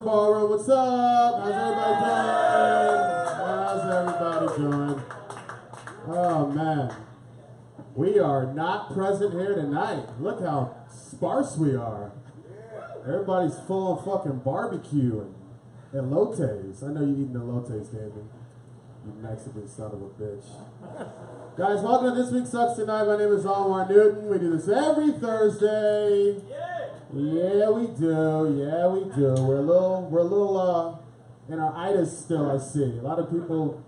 Ballroom. What's up? How's everybody doing? Oh, man. We are not present here tonight. Look how sparse we are. Everybody's full of fucking barbecue and elotes. I know you eating elotes, Danny. You Mexican son of a bitch. Guys, welcome to This Week Sucks Tonight. My name is Almar Newton. We do this every Thursday. Yeah, we do. Yeah, we do. We're a little in our itis still, I see. A lot of people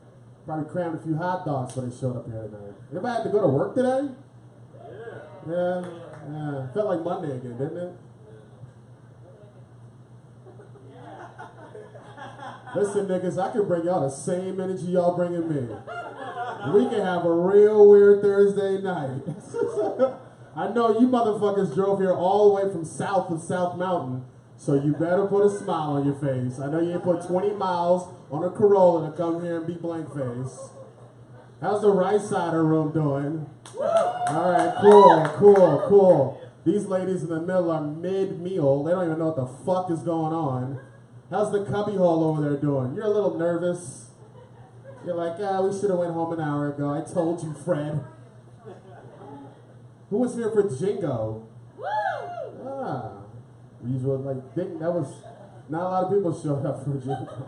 probably crammed a few hot dogs when they showed up here tonight. Anybody had to go to work today? Yeah. Felt like Monday again, didn't it? Listen, niggas, I can bring y'all the same energy y'all bringing me. We can have a real weird Thursday night. I know you motherfuckers drove here all the way from south of South Mountain, so you better put a smile on your face. I know you ain't put 20 miles on a Corolla to come here and be blank face. How's the right side of the room doing? All right, cool. These ladies in the middle are mid-meal. They don't even know what the fuck is going on. How's the cubbyhole over there doing? You're a little nervous. You're like, we should have went home an hour ago. I told you, Fred. Who was here for Jingo? Usual, like, that was, not a lot of people showed up for Jingo.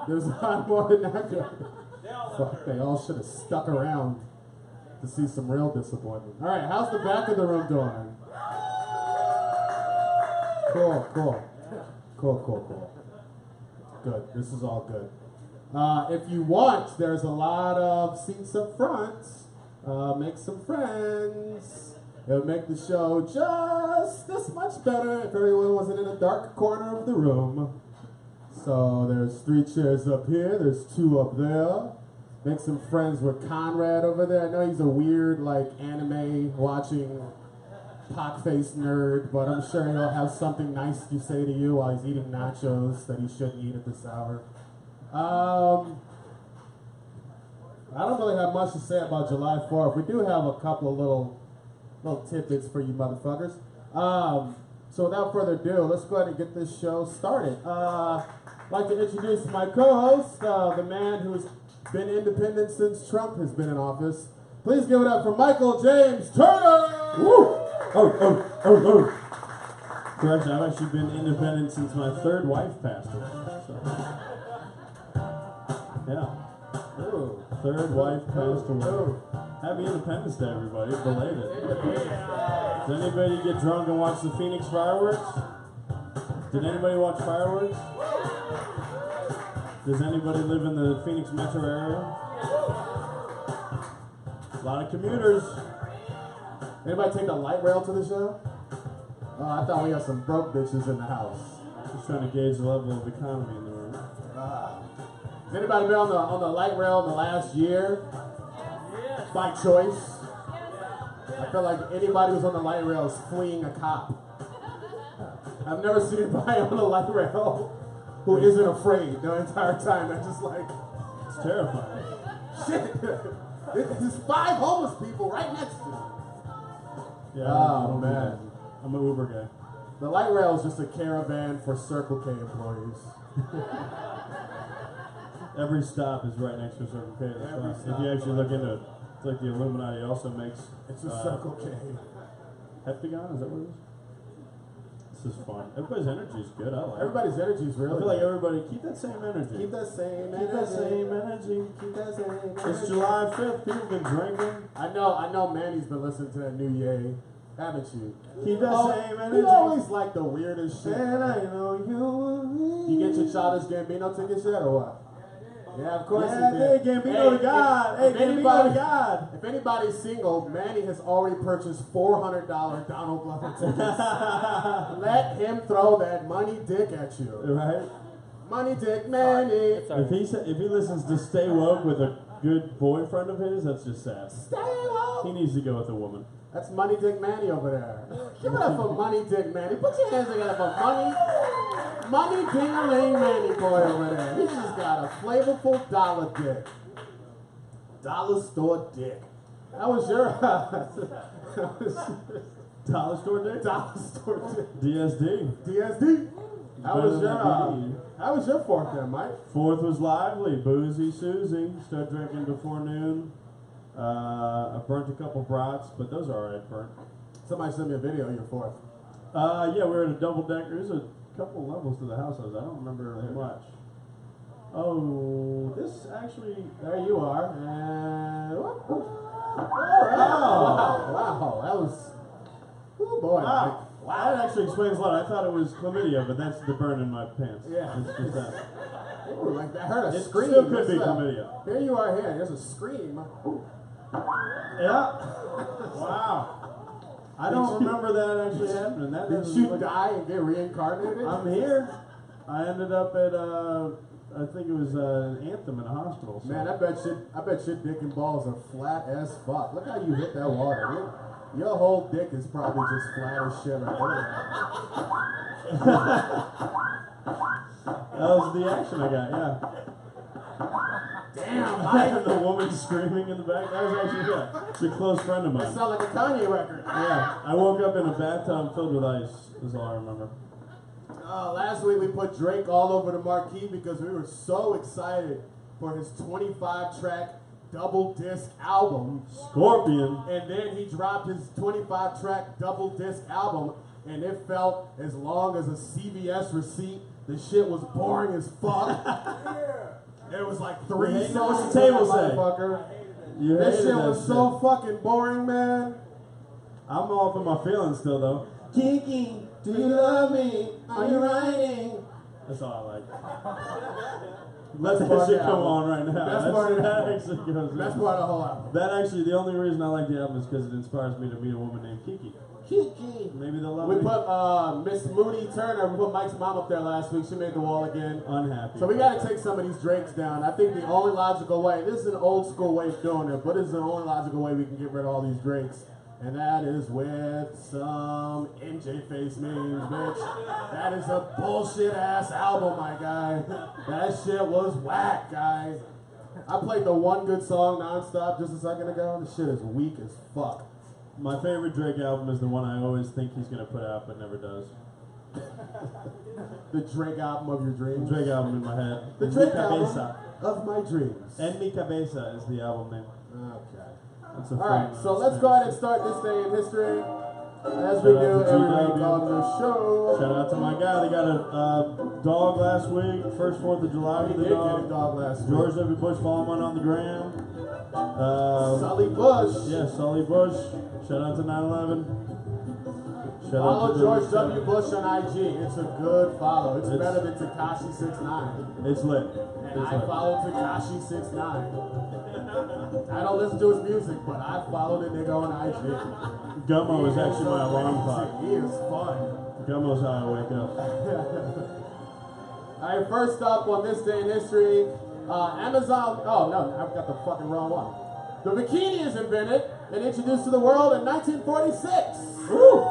There's a lot more than that. Fuck, they all should have stuck around to see some real disappointment. All right, how's the back of the room doing? Cool. Good, this is all good. If you want, there's a lot of seats up front. Make some friends. It would make the show just this much better if everyone wasn't in a dark corner of the room. So there's 3 chairs up here, there's 2 up there. Make some friends with Conrad over there. I know he's a weird, like, anime watching pock-faced nerd, but I'm sure he'll have something nice to say to you while he's eating nachos that he shouldn't eat at this hour. I don't really have much to say about July 4th. We do have a couple of little tidbits for you motherfuckers. So without further ado, let's go ahead and get this show started. I'd like to introduce my co-host, the man who's been independent since Trump has been in office. Please give it up for Michael James Turner! Woo! Oh. Correction, I've actually been independent since my 3rd wife passed away. So. Yeah. Ooh. 3rd wife passed away. Happy Independence Day, everybody. Belated. Does anybody get drunk and watch the Phoenix fireworks? Did anybody watch fireworks? Does anybody live in the Phoenix metro area? A lot of commuters. Anybody take the light rail to the show? Oh, I thought we had some broke bitches in the house. Just trying to gauge the level of economy in the room. Has anybody been on the light rail in the last year? By choice? I feel like anybody who's on the light rail is fleeing a cop. I've never seen anybody on the light rail who isn't afraid the entire time. They're just like, it's terrifying. Shit! There's 5 homeless people right next to me. Yeah, oh, man. I'm an Uber guy. The light rail is just a caravan for Circle K employees. Every stop is right next to a Circle K. That's right. If you actually look into it, it's like the Illuminati also makes... It's a Circle K. Heptagon, is that what it is? This is fun. Everybody's energy is good. I like it. Everybody's energy is really I feel like everybody, keep that same energy. Keep that same energy. Keep that same energy. Keep that same energy. It's July 5th. People been drinking. I know Manny's been listening to that new Ye. Haven't you? Keep that same energy. You always like the weirdest shit. And I know you. You get your Childish Gambino tickets yet or what? Yeah, of course yeah, you did. Hey, Gambino to God. Hey, Gambino to God. If anybody's single, Manny has already purchased $400 Donald Glover tickets. Let him throw that money dick at you. Right? Money dick Manny. If he listens to Stay Woke with a good boyfriend of his, that's just sad. Stay woke. He needs to go with a woman. That's Money Dick Manny over there. Give it up for Money Dick Manny. Put your hands together for Money Ding-a-ling Manny boy over there. He's just got a flavorful dollar dick. Dollar store dick. That was your... Dollar store dick? Dollar store dick. DSD. DSD. How was your fourth then, Mike? Fourth was lively. Boozy Susie. Started drinking before noon. I burnt a couple brats, but those are alright burnt. Somebody sent me a video of your fourth. Yeah, we were at a double decker. There's a couple levels to the house. I don't remember much. Oh, this actually. There you are. And wow, that was. Oh boy. Wow. Wow, that actually explains a lot. I thought it was chlamydia, but that's the burn in my pants. Yeah. It's just that. Ooh, like I heard a It scream. still could be What's that? chlamydia. Here you are here. There's a scream. Yeah. Wow. I don't remember that actually happening. That Did doesn't you look- die and get reincarnated? I'm here. I ended up at I think it was an Anthem in a hospital. So. Man, I bet your dick and balls are flat as fuck. Look how you hit that water. Your whole dick is probably just flat as shit right That was the action I got, yeah. Damn, The woman screaming in the back. That was actually, it's a close friend of that mine. sounds like a Kanye record. Yeah, I woke up in a bathtub filled with ice, is all I remember. Last week we put Drake all over the marquee because we were so excited for his 25-track double disc album. Scorpion. And then he dropped his 25-track double disc album, and it felt as long as a CVS receipt. The shit was boring as fuck. There was like 3 Hey, songs. what's the table that say? motherfucker. You That hated shit was so fucking boring, man. I'm all up in my feelings still, though. Kiki, do you love me? Are you writing? That's all I like. Let Best that part shit of the come album. on right now. Best part of the that album. actually goes That's in. part of the whole album. That actually, the only reason I like the album is because it inspires me to meet a woman named Kiki. Kiki. Maybe they'll love We me. put Miss Moody Turner, we put Mike's mom up there last week. She made the wall again. Unhappy. So we got to take some of these Drakes down. I think the only logical way, this is an old school way of doing it, but this is the only logical way we can get rid of all these Drakes. And that is with some MJ face memes, bitch. That is a bullshit ass album, my guy. That shit was whack, guy. I played the one good song nonstop just a second ago. This shit is weak as fuck. My favorite Drake album is the one I always think he's going to put out but never does. The Drake album of your dreams. Drake album in my head. The En Drake Mi album Cabeza. of my dreams. En Mi Cabeza is the album name. Okay. That's a Alright, fun, so let's go ahead and start this day in history. As we Shout out do to every GW. week on the show. Shout out to my guy. They got a dog last week. First 4th of July We with the did get a dog. dog last week. George W. Bush, follow him on the gram. Sully Bush. Yeah, Sully Bush. Shout out to 9/11. Shout Follow out to George Billy W. Bush on IG. It's a good follow. It's It's- better than Tekashi69. It's lit. And It's I lit. follow Tekashi69. I don't listen to his music, but I follow the nigga on IG. Gummo is He actually my so alarm crazy. clock. He is fun. Gummo's how I wake up. All right, first up on this day in history, Amazon. Oh no, I've got the fucking wrong one. The bikini is invented and introduced to the world in 1946. Woo!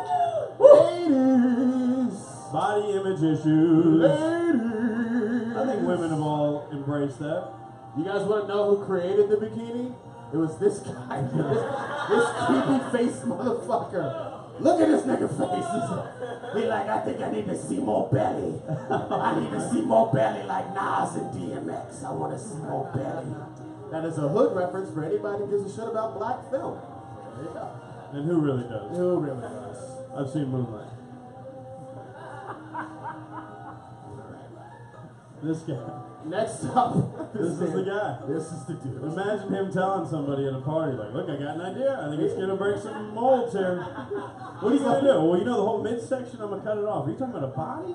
Ladies, Body image issues. ladies. I think women have all embraced that. You guys want to know who created the bikini? It was this guy, this creepy face motherfucker. Look at this nigga face. He like, I think I need to see more belly. I need to see more belly like Nas and DMX. I want to see more belly. That is a hood reference for anybody who gives a shit about black film. There you go. And who really does? Who really does? I've seen Moonlight. This guy. Next up, This is the guy. This is the dude. Imagine him telling somebody at a party, like, look, I got an idea. I think it's going to break some molds here. What are you going to do? Well, you know the whole midsection, I'm going to cut it off. Are you talking about a body?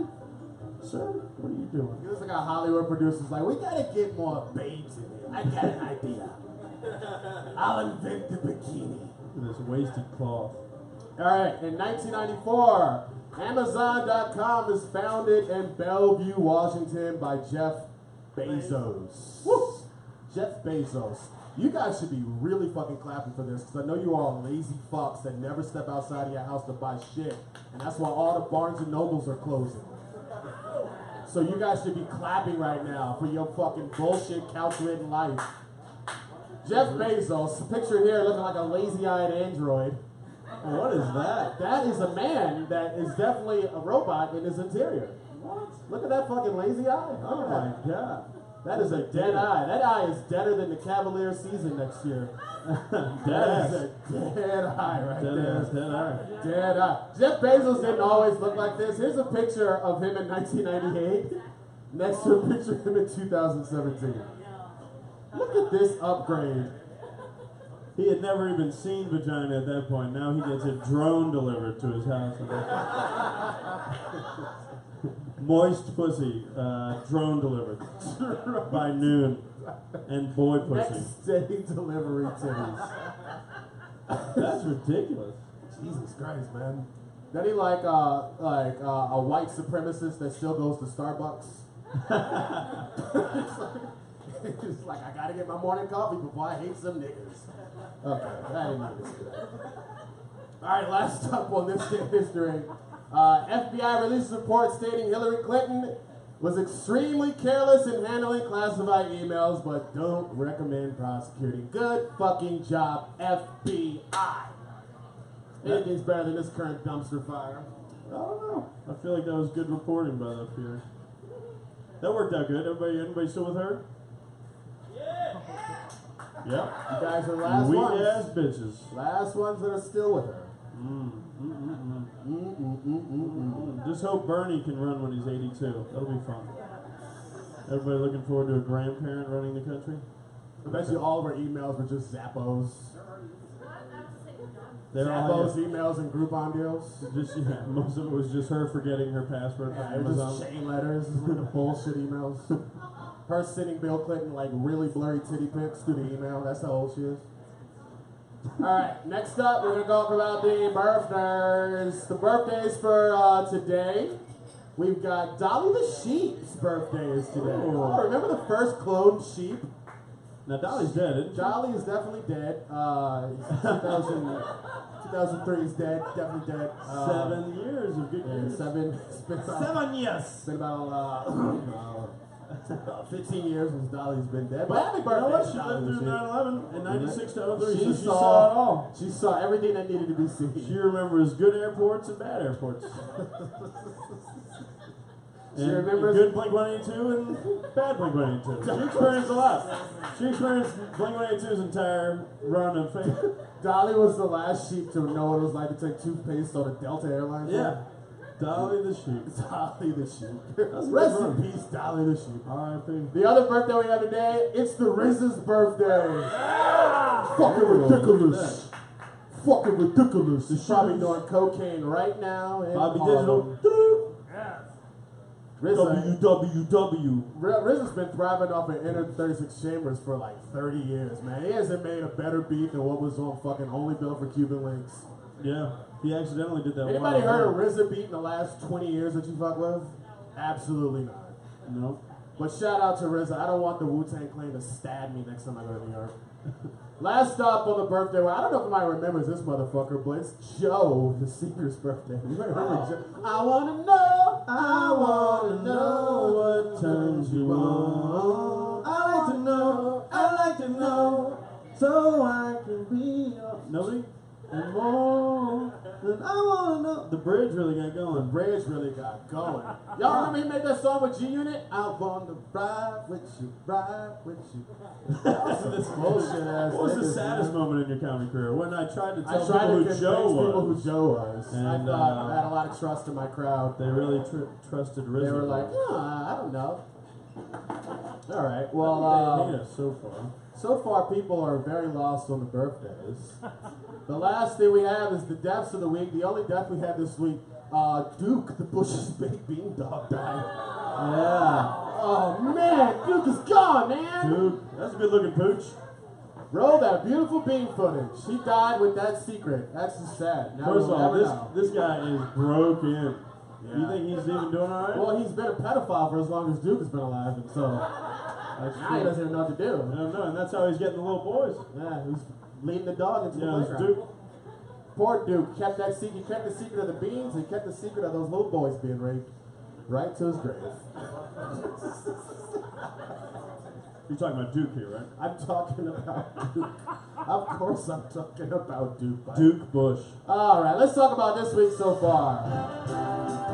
Sir, what are you doing? This is like a Hollywood producer's like, we gotta get more babes in here. I got an idea. I'll invent the bikini. This wasted cloth. Alright, in 1994, Amazon.com is founded in Bellevue, Washington by Jeff Bezos. Woo! Jeff Bezos. You guys should be really fucking clapping for this because I know you are all lazy fucks that never step outside of your house to buy shit. And that's why all the Barnes and Nobles are closing. So you guys should be clapping right now for your fucking bullshit couch-ridden life. Jeff Bezos, pictured here looking like a lazy-eyed android. What is that? That is a man that is definitely a robot in his interior. What? Look at that fucking lazy eye. Look Oh at my that. god. That is a dead eye. That eye is deader than the Cavaliers season next year. That is a dead eye right there. Dead eye. Dead eye. Jeff Bezos didn't always look like this. Here's a picture of him in 1998 next to a picture of him in 2017. Look at this upgrade. He had never even seen vagina at that point. Now he gets a drone delivered to his house. Moist pussy, drone delivered by noon, and boy pussy. Next day delivery titties. That's ridiculous. Jesus Christ, man. Then he like a white supremacist that still goes to Starbucks. It's like I gotta get my morning coffee before I hate some niggas. Okay, I didn't need to say that. All right, last up on this day in history. FBI released a report stating Hillary Clinton was extremely careless in handling classified emails, but don't recommend prosecuting. Good fucking job, FBI. Anything's better than this current dumpster fire. I don't know. I feel like that was good reporting by the peers. That worked out good. Anybody still with her? Yeah. You guys are last Weak ones. ass bitches. Last ones that are still with her. Just hope Bernie can run when he's 82. That'll be fun. Everybody looking forward to a grandparent running the country? I bet you all of our emails were just Zappos. They're all Zappos emails and Groupon deals. just most of it was just her forgetting her password for Yeah, it was just Amazon. chain letters, just like the bullshit emails. Her sending Bill Clinton like really blurry titty pics through the email. That's how old she is. Alright, next up we're gonna talk about the birthdays. The birthdays for today. We've got Dolly the Sheep's birthday is today. Oh, remember the first cloned sheep? Now Dolly's dead, isn't she? Dolly is definitely dead. 2003 is dead, definitely dead. 7 years of good years. It's been about, 7 years. it's been about 15 years since Dolly's been dead. But happy You know what? birthday, She Dolly lived the through Sheep. 9/11 and 96 to 03, She so she saw saw it all. She saw everything that needed to be seen. She remembers good airports and bad airports. She And remembers good Blink-182 and bad Blink-182. She experienced a lot. She experienced Blink-182's entire run of fame. Dolly was the last sheep to know what it was like to take toothpaste on a Delta Airlines. Yeah. Dolly the Sheep. Dolly the Sheep. That's Rest good in peace, Dolly the Sheep. R.I.P. The other birthday we have today, it's the Riz's birthday. Fucking ridiculous. Fucking ridiculous. He's probably doing cocaine right now. In Bobby Harlem. Digital. RZA, WWW. RZA's been thriving off of Inner 36 Chambers for like 30 years, man. He hasn't made a better beat than what was on fucking Only Built for Cuban Links. Yeah. He accidentally did that Anybody one. heard a RZA beat in the last 20 years that you fuck with? Absolutely not. No. But shout out to RZA. I don't want the Wu-Tang Clan to stab me next time I go to New York. Last up on the birthday, well, I don't know if anybody remembers this motherfucker, but it's Joe, the Seeker's birthday. You might remember Joe. I wanna know what turns you on. I like to know, so I can be your... Nobody? And more than I wanna know. The bridge really got The going. bridge really got going. Y'all remember he made that song with G-Unit? I wanna ride with you, ride with you. This bullshit ass. What was the niggas, saddest man. moment in your comedy career? When I tried to I tell tried people to who convince Joe people who was. Joe was. I And, thought I had a lot of trust in my crowd. They really trusted RZA. They were like, I don't know. All right. they Well, hate us so far. so far people are very lost on the birthdays. The last thing we have is the deaths of the week. The only death we had this week, Duke, the Bush's big bean dog, died. Yeah. Oh man, Duke is gone, man. Dude, that's a good looking pooch. Roll that beautiful bean footage. He died with that secret. That's just sad. Now First of we'll all, never know. this guy is broken. You Yeah. think he's even doing alright? Well, he's been a pedophile for as long as Duke has been alive, and so That's now he doesn't even know what to I do. don't know, and that's how he's getting the little boys. Yeah, he's leading the dog into You the know, it's playground. Duke. Poor Duke kept that secret. He kept the secret of the beans. He kept the secret of those little boys being raped right to his grave. You're talking about Duke here, right? I'm talking about Duke. Of course, I'm talking about Duke. buddy. Duke Bush. All right, let's talk about this week so far.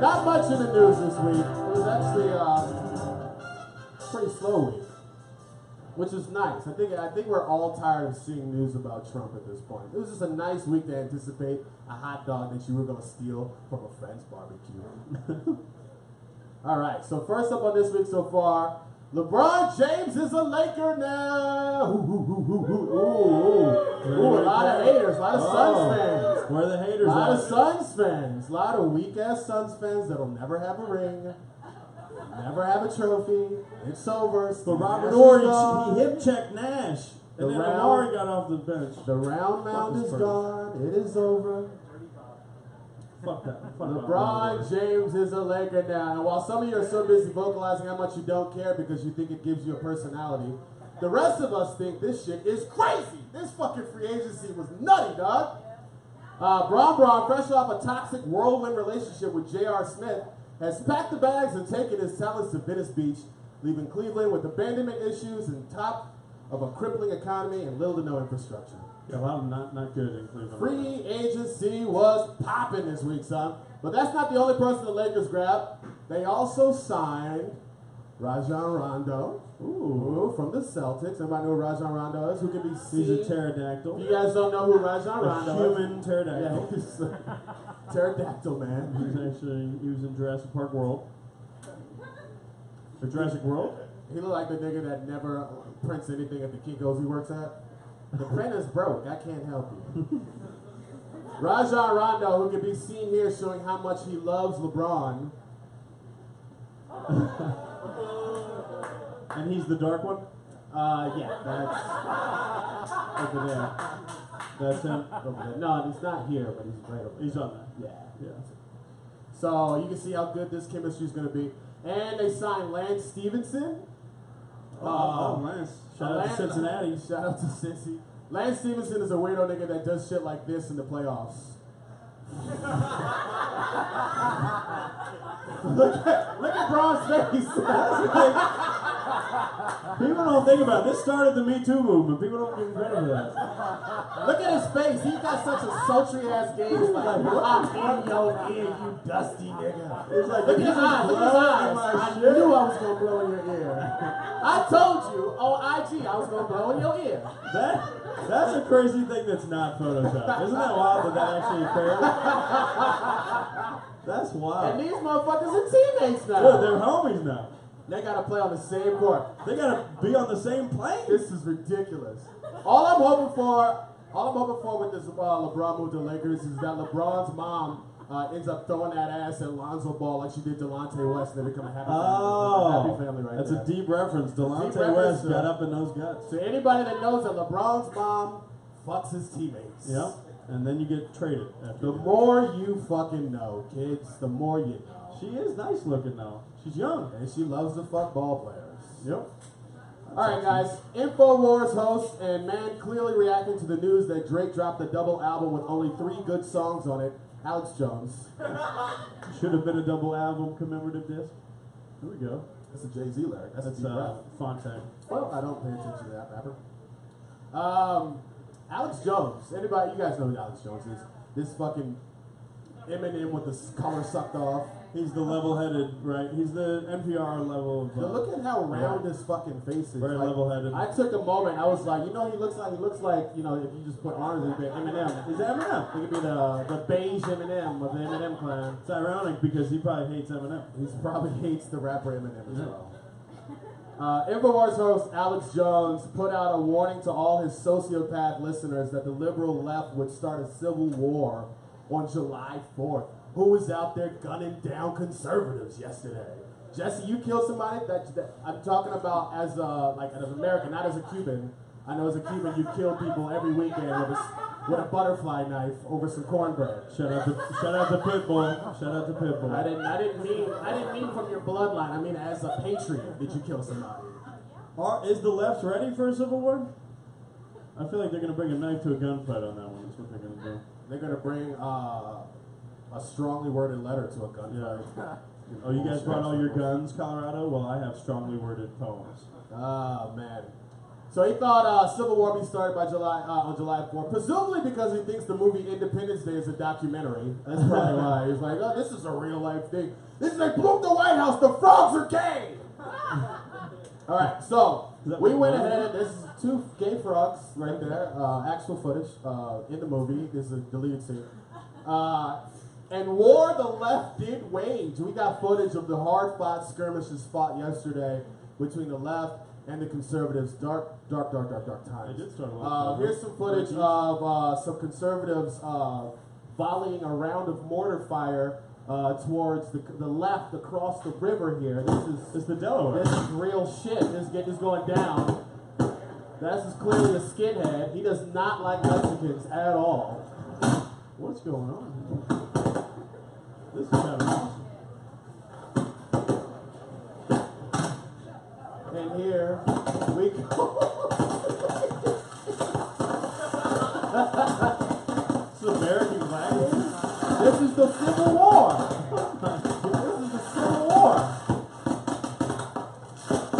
Not much in the news this week. It was was actually pretty slow week, which is nice. I think we're all tired of seeing news about Trump at this point. It was just a nice week to anticipate a hot dog that you were gonna steal from a friend's barbecue. All right, so first up on this week so far, LeBron James is a Laker now. Ooh, a lot of haters, a lot of Suns fans. Where are the haters A lot at? of Suns fans, a lot of weak-ass Suns fans that'll never have a ring, never have a trophy. It's over. But Robert Nash is Horry, gone. he hip-checked Nash. The And then round- Amari got off the bench. The round mound Fuck is this gone. It is over. Fuck that. Fuck LeBron James is a Laker now. And while some of you are so busy vocalizing how much you don't care because you think it gives you a personality, the rest of us think this shit is crazy. This fucking free agency was nutty, dog. Braun, fresh off a toxic whirlwind relationship with J.R. Smith, has packed the bags and taken his talents to Venice Beach, leaving Cleveland with abandonment issues and top of a crippling economy and little to no infrastructure. Yeah, a lot of not good in Cleveland. Free agency was popping this week, son. But that's not the only person the Lakers grabbed. They also signed Rajon Rondo. Ooh, from the Celtics. Everybody know who Rajon Rondo is? Who can be seen? He's a pterodactyl. If you guys don't know who Rajon Rondo A is. human pterodactyl. Yeah, he's a pterodactyl, man. He was in Jurassic Park World. Or Jurassic World? He looked like the nigga that never prints anything at the Kinko's he works at. The print is broke. I can't help you. Rajon Rondo, who can be seen here showing how much he loves LeBron. And he's the dark one? Yeah, that's over there. That's him? Over there. No, he's not here, but he's right over there. He's on that. Yeah. So you can see how good this chemistry is going to be. And they signed Lance Stevenson. Lance. Shout out to Cincinnati. Shout out to Cincy. Lance Stevenson is a weirdo nigga that does shit like this in the playoffs. look at Braun's face. People don't think about it. This started the Me Too movement. People don't give him credit for that. Look at his face. He got such a sultry ass gaze. Like, I'm in your ear, you dusty nigga. It's like, Look at his eyes. Look at his eyes. I shit. knew I was gonna blow in your ear. I told you on IG I was gonna blow in your ear. That's a crazy thing that's not Photoshop. Isn't that wild that actually occurred? That's wild. And these motherfuckers are teammates now. Dude, they're homies now. They gotta play on the same court. They gotta be on the same plane. This is ridiculous. All I'm hoping for with this LeBron move to the Lakers is that LeBron's mom ends up throwing that ass at Lonzo Ball like she did Delonte West, and they become a happy family right that's there. a deep reference. Delonte West got up in those guts. So anybody that knows that LeBron's mom fucks his teammates. Yep. And then you get traded. The more you fucking know, kids, the more you know. She is nice looking though. She's young. And she loves to fuck ball players. Yep. Alright guys, InfoWars host and man clearly reacting to the news that Drake dropped a double album with only 3 good songs on it, Alex Jones. Should have been a double album commemorative disc. Here we go. That's a Jay-Z lyric. That's a deep rap. Fontaine. Well, I don't pay attention to that rapper. Alex Jones. Anybody, you guys know who Alex Jones is. This fucking Eminem with the collar sucked off. He's the level-headed, right? He's the NPR level of. Look at how round his fucking face is. Very like, level-headed. I took a moment. I was like, you know, he looks like, you know, if you just put arms, it'd be Eminem. He's Eminem. He could be the beige Eminem of the Eminem clan. It's ironic because he probably hates Eminem. He probably hates the rapper Eminem as well. InfoWars host Alex Jones put out a warning to all his sociopath listeners that the liberal left would start a civil war on July 4th. Who was out there gunning down conservatives yesterday? Jesse, you killed somebody? That I'm talking about as an American, not as a Cuban. I know as a Cuban you kill people every weekend with a butterfly knife over some cornbread. Shout out to Pitbull. Shout out to Pitbull. I didn't mean from your bloodline. I mean as a patriot did you kill somebody. Is the left ready for a civil war? I feel like they're gonna bring a knife to a gunfight on that one. That's what they're gonna do. They're gonna bring a strongly worded letter to a gunfight. Yeah. Oh, you guys brought all your guns, Colorado? Well, I have strongly worded poems. Ah, man. So he thought Civil War be started by on July 4th, presumably because he thinks the movie Independence Day is a documentary. That's probably why. He's like, oh, this is a real life thing. This is like, blew up the White House, the frogs are gay! All right, so we went ahead. This is 2 gay frogs right there, actual footage in the movie. This is a deleted scene. And war the left did wage. We got footage of the hard-fought skirmishes fought yesterday between the left and the conservatives. Dark times. It did start a lot. Here's some footage of some conservatives volleying a round of mortar fire towards the left across the river here. This is the Delaware. This is real shit. This is going down. This is clearly a skinhead. He does not like Mexicans at all. What's going on here? This is kind of awesome. And here we go. This is American Gladiator? This is the Civil War. This is the Civil War.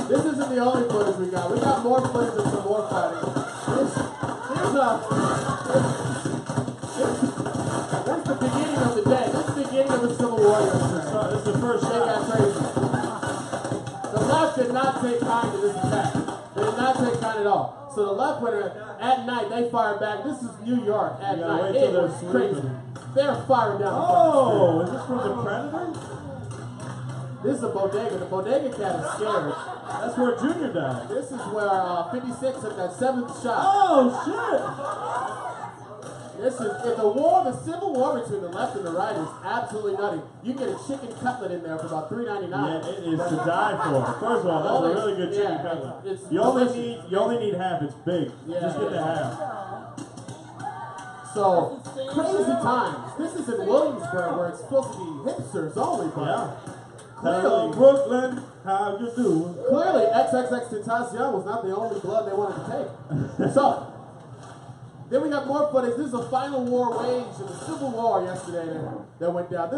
This isn't the only footage we got. We got more footage of some more fighting. This is the beginning of the day. This is the beginning of the Civil War. This is the first They got crazy. The left did not take kind to this attack. They did not take kind at all. So the left went at night. They fired back. This is New York at night. It was crazy. They're firing down. Oh, is this from The Predator? This is a bodega. The bodega cat is scared. That's where Junior died. This is where 56 took that 7th shot. Oh, This is the Civil War between the left and the right is absolutely nutty. You get a chicken cutlet in there for about $3.99. Yeah, it is to die for. First of all, that's a really good chicken cutlet. You only need half. It's big. Just get the half. So crazy times. This is in Williamsburg where it's supposed to be hipsters only, but Hello, Brooklyn. How you doing? Clearly, XXXTentacion was not the only blood they wanted to take. So. Then we got more footage. This is a final war waged in the Civil War yesterday that went down.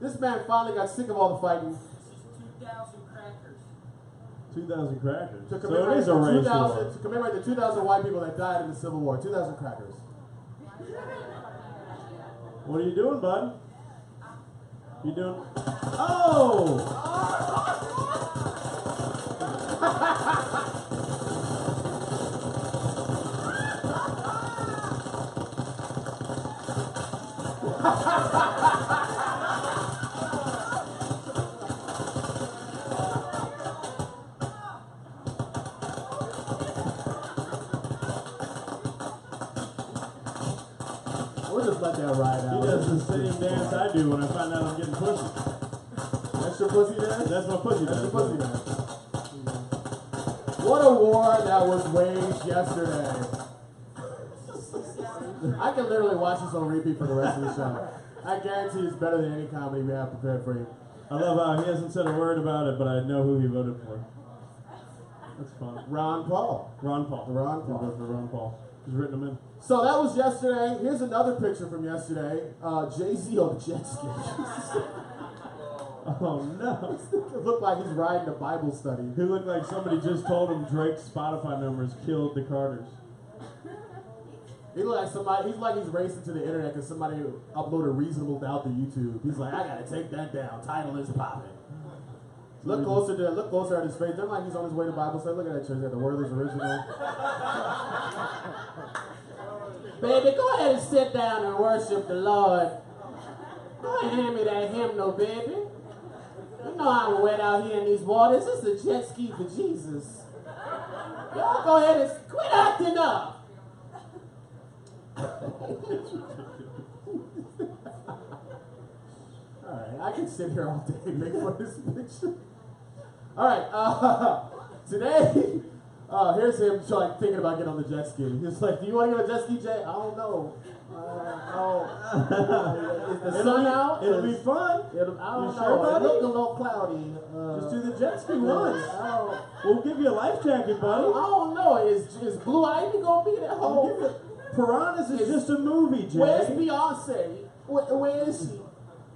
This man finally got sick of all the fighting. This is 2,000 crackers. 2,000 crackers. To So commemorate, it is a race war. to commemorate the 2,000 white people that died in the Civil War. 2,000 crackers. What are you doing, bud? You doing? Oh! We'll just let that ride out. He does the same dance I do when I find out I'm getting pussy. That's your pussy dance? That's my pussy That's dance. your pussy dance. What a war that was waged yesterday. I can literally watch this on repeat for the rest of the show. I guarantee it's better than any comedy we have prepared for you. I love how he hasn't said a word about it, but I know who he voted for. That's fun. Ron Paul. Ron Paul. Ron He Paul. voted for Ron Paul. He's written him in. So that was yesterday. Here's another picture from yesterday. Jay-Z on the jet ski. Oh no. It looked like he's riding a Bible study. He looked like somebody just told him Drake's Spotify numbers killed the Carters. He looked like somebody. He's like he's racing to the internet because somebody uploaded Reasonable Doubt to YouTube. He's like, I gotta take that down. Title is popping. Look closer at his face. They're like he's on his way to Bible study. Look at that church. The word is original. Baby, go ahead and sit down and worship the Lord. Go ahead and hand me that hymnal, baby. You know I'm wet out here in these waters. This is a jet ski for Jesus. Y'all go ahead and quit acting up. Alright, I can sit here all day and make fun of this picture. Alright, today, here's him like thinking about getting on the jet ski. He's like, do you want to get on a jet ski, Jay? I don't know. Is the sun out? It'll be fun. I don't know. Sure, buddy? It looked a little cloudy. Just do the jet ski once. I We'll give you a life jacket, buddy. don't know. Is Blue Ivy gonna be there? Piranhas is just a movie, Jay. Where's Beyonce? Where is she?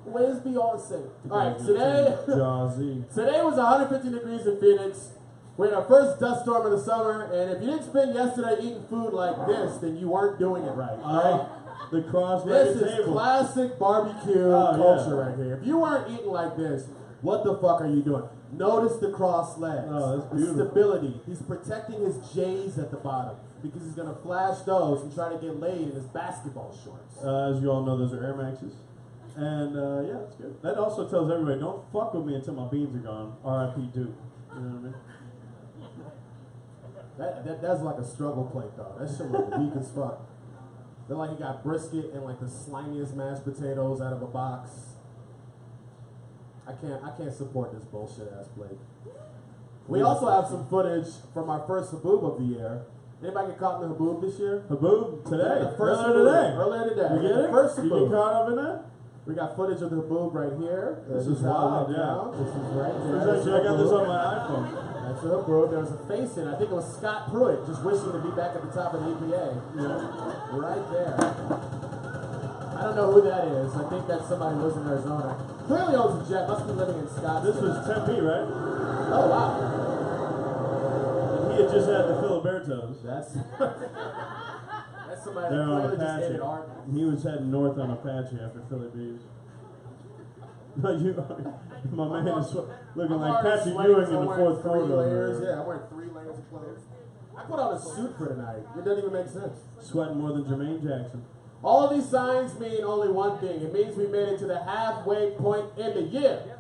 Where's Beyonce? All right, today Jazzy. was 115 degrees in Phoenix. We had our first dust storm of the summer, and if you didn't spend yesterday eating food like this, then you weren't doing it right. Right? The cross-legged This is table. classic barbecue culture right here. If you weren't eating like this, what the fuck are you doing? Notice the cross legs. Oh, that's the beautiful. stability. He's protecting his J's at the bottom because he's gonna flash those and try to get laid in his basketball shorts. As you all know, those are Air Maxes. And yeah, that's good. That also tells everybody, don't fuck with me until my beans are gone. R.I.P. Duke. You know what I mean? That's like a struggle plate though. That shit look weak as fuck. They're like he got brisket and like the slimiest mashed potatoes out of a box. I can't support this bullshit ass plate. We also have some footage from our first Haboob of the year. Anybody get caught in the Haboob this year? Haboob today. Yeah, the first Earlier Haboob. today. Earlier today. You get it? First You Haboob. get caught up in that? We got footage of the Haboob right here. This is how it wild, went yeah. down. This is right there. Actually, I got this on my iPhone. That's the Haboob. There was a face in it. I think it was Scott Pruitt just wishing to be back at the top of the EPA. Yeah. Right there. I don't know who that is. I think that's somebody who lives in Arizona. Clearly owns a jet. Must be living in Scottsdale. This was Tempe, right? Oh, wow. And he had just had the Filibertos. That's somebody They're that on clearly just Apache. hated art. He was heading north on Apache after Philly Bees. My man is looking I'm like already Patrick sweating, Ewing so in I'm the wearing fourth three quarter. layers. Yeah, I'm wearing 3 layers of clothes. I put on a suit for tonight. It doesn't even make sense. Sweating more than Jermaine Jackson. All of these signs mean only one thing. It means we made it to the halfway point in the year.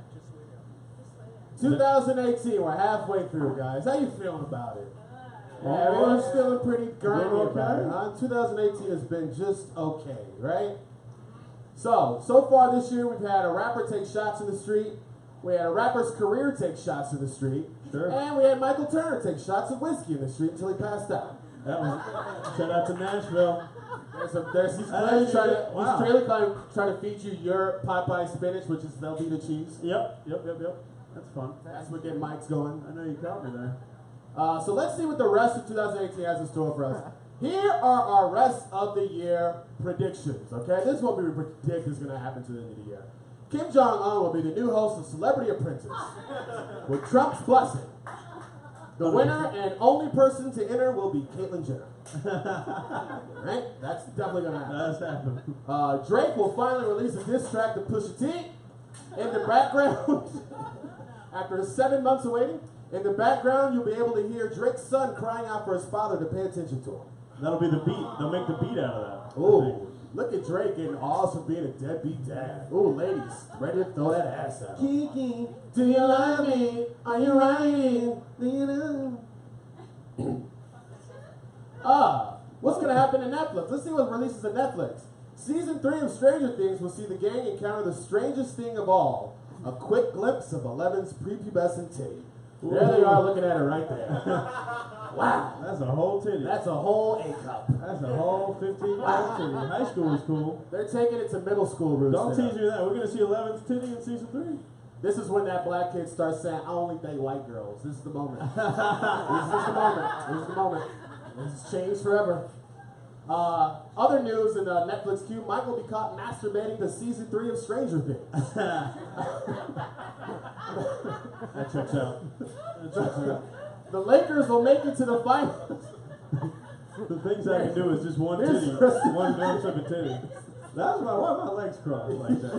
2018, we're halfway through, guys. How you feeling about it? Yeah, everyone's feeling pretty grimy Doing about okay? it, huh? 2018 has been just okay, right? So far this year, we've had a rapper take shots in the street. We had a rapper's career take shots in the street. Sure. And we had Michael Turner take shots of whiskey in the street until he passed out. That was shout out to Nashville. He's Wow. clearly trying to feed you your Popeye spinach, which is Velveeta cheese. Yep. That's fun. That's what getting Mike's going. I know you caught me there. So let's see what the rest of 2018 has in store for us. Here are our rest of the year predictions, okay? This is what we predict is going to happen to the end of the year. Kim Jong-un will be the new host of Celebrity Apprentice with Trump's blessing. The winner and only person to enter will be Caitlyn Jenner. Right? That's definitely going to happen. That's happened. Drake will finally release a diss track to Pusha T. In the background, after 7 months of waiting, in the background you'll be able to hear Drake's son crying out for his father to pay attention to him. That'll be the beat. They'll make the beat out of that. Ooh, look at Drake getting awes for being a deadbeat dad. Ooh, ladies, ready to throw that ass out. Kiki, Do you love me? Are you riding? do you know? What's gonna happen to Netflix? Let's see what releases on Netflix. Season 3 of Stranger Things will see the gang encounter the strangest thing of all, a quick glimpse of Eleven's prepubescent titty. There they are looking at her right there. Wow. That's a whole titty. That's a whole A cup. That's a whole 15-year-old titty. High school was cool. They're taking it to middle school roots. Don't now. tease me that. We're gonna see 11's titty in season 3. This is when that black kid starts saying, I only date white girls. This is the moment. This is the moment. This is the moment. This has changed forever. Other news in Netflix queue, Mike will be caught masturbating to season 3 of Stranger Things. That checks out. That checks out. The Lakers will make it to the finals. The things I can do is just one Here's titty, Chris. one glimpse of a titty. That's why my legs crossed like that.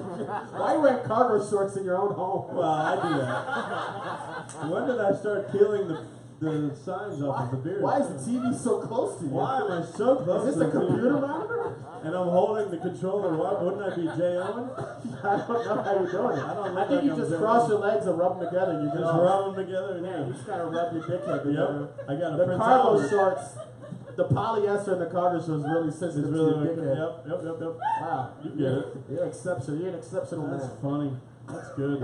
Why are you wearing cargo shorts in your own home? Well, I do that. When did I start peeling the signs off of the beard? Why is the TV so close to you? Why am I so close Is to this a the computer TV? monitor? And I'm holding the controller. Why wouldn't I be Jay Owen? I don't know how you're doing it. I don't I look think like you I'm just doing cross it. your legs and rub them together. And you Just get off. rub them together and Yeah, you yeah. just kind of rub your dickhead together. Yep. I got a The Prince cargo Albert. shorts, the polyester and the cargo shorts really It's sensitive to really your dickhead. Yep. Wow, You get it. You're exceptional. You're an exceptional That's man. funny. That's good.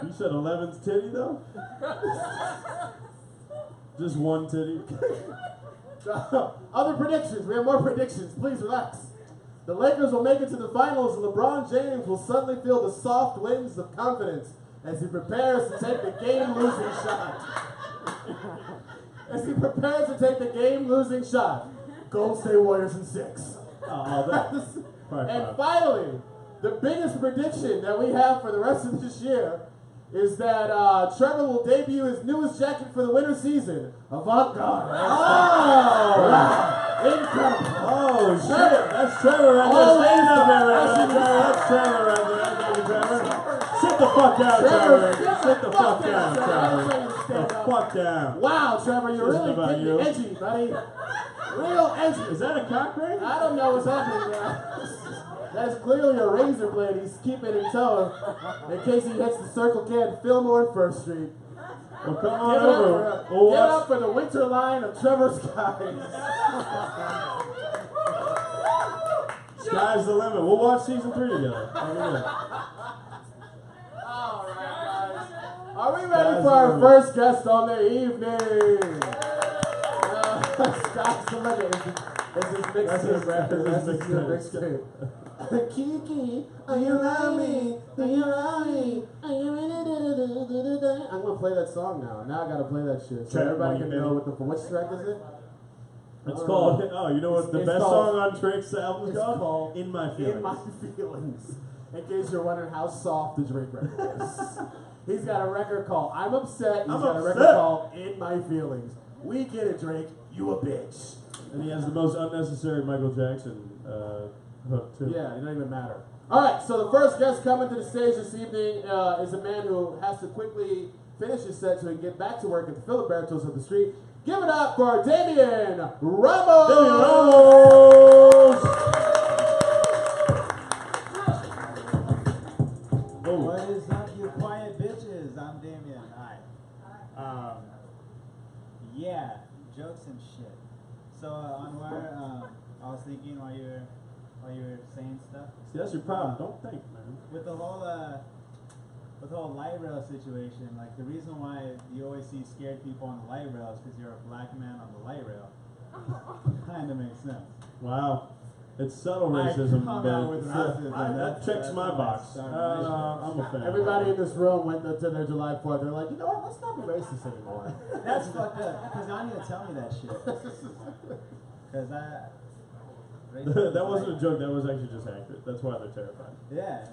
You said 11's titty though? Just one titty? Other predictions. We have more predictions. Please relax. The Lakers will make it to the finals, and LeBron James will suddenly feel the soft winds of confidence as he prepares to take the game-losing shot. As he prepares to take the game-losing shot. Golden State Warriors in 6. Oh, that. And finally, the biggest prediction that we have for the rest of this year is that Trevor will debut his newest jacket for the winter season, Avant-Garde. Oh! Incredible. Oh, shit. That's Trevor right there. Stand up there, That's Trevor right there. Thank you, Trevor. Sit the fuck down, Trevor. Sit the fuck down, Trevor. The fuck down. Wow, Trevor, you're Just really about getting you. edgy, buddy. Real edgy. Is that a cock ring? I don't know what's happening there. That's clearly a razor blade he's keeping in tow in case he hits the Circle K at Fillmore and First Street. Well, come on Give it over. up We'll give it up watch. for the winter line of Trevor Skies. Sky's the limit. We'll watch season 3 together. How we doing? All right, guys. Are we ready Sky's for our the limit. first guest on the evening? Sky's the limit. This is That's his mixtape, mixtape. This is your mixtape. Kiki, are you around me? Are you around me? Are you ready? I'm gonna play that song now. Now I gotta play that shit. So Check, everybody Mike, can baby. know what the which track is it? It's called, oh, you know what the It's best called- song on Drake's album is It's called? called In My Feelings. In My Feelings. In case you're wondering how soft the Drake record is. He's got a record called I'm Upset. He's I'm got a record upset. called In My Feelings. We get it, Drake. You a bitch. And he has the most unnecessary Michael Jackson hook, too. Yeah, it don't even matter. All right, so the first guest coming to the stage this evening is a man who has to quickly finish his set so he can get back to work at the Filibertos of the street. Give it up for Damian Ramos! Damian Ramos! Oh. What is up, you quiet bitches? I'm Damien. Hi. Yeah, jokes and shit. So, Anwar, I was thinking while you were saying stuff See, that's your problem. Don't think, man. with the whole light rail situation. Like the reason why you always see scared people on the light rail is because you're a black man on the light rail. Kind of makes sense. Wow. It's subtle I racism, come but out with racism, that checks that's my how I box. start I'm a fan. Everybody in this room went to their July 4th. They're like, you know what? Let's not be racist anymore. That's fucked up. Because y'all need to tell me that shit. Because That wasn't a joke. That was actually just accurate. That's why they're terrified. Yeah.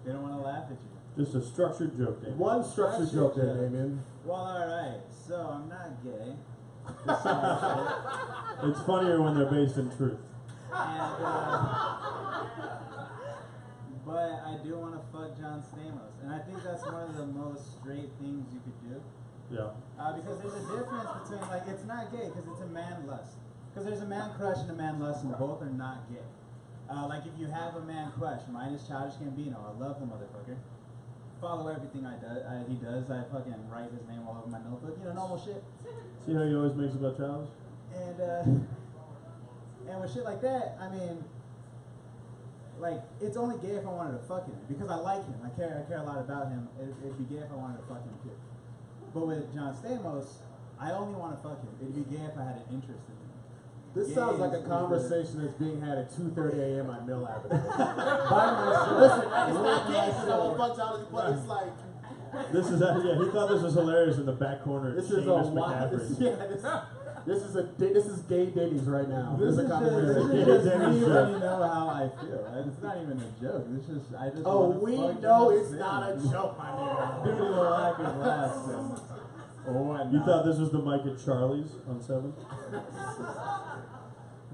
They don't want to laugh at you. Just a structured joke, Dave. One structured joke there, Damien. Well, alright. So, I'm not gay. Just saying shit. It's funnier when they're based in truth. And, but I do want to fuck John Stamos. And I think that's one of the most straight things you could do. Yeah. Because there's a difference between, like, it's not gay because it's a man lust. Because there's a man crush and a man lust, and both are not gay. Like, if you have a man crush, mine is Childish Gambino. I love the motherfucker. Follow everything he does. I fucking write his name all over my notebook. You know, normal shit. See how he always makes about childish? And with shit like that, I mean, like, it's only gay if I wanted to fuck him. Because I like him. I care a lot about him. It'd be gay if I wanted to fuck him too. But with John Stamos, I only want to fuck him. It'd be gay if I had an interest in him. This Gay sounds like a is conversation that's being had at 2:30 a.m. on Mill Avenue. Listen, it's not gay because I'm a fuck John, but it's like This is, yeah, he thought this was hilarious in the back corner. this at is a Seamus wild. McCaffrey. This is gay Denny's right now. This This is is a just conversation. Denny's me joke. letting you know how I feel. It's not even a joke. It's just I just. Oh, wanna we fuck know John it's not a Stamos. joke, my nigga. Due to the lack of laughs or whatnot. You thought this was the mic at Charlie's on 7?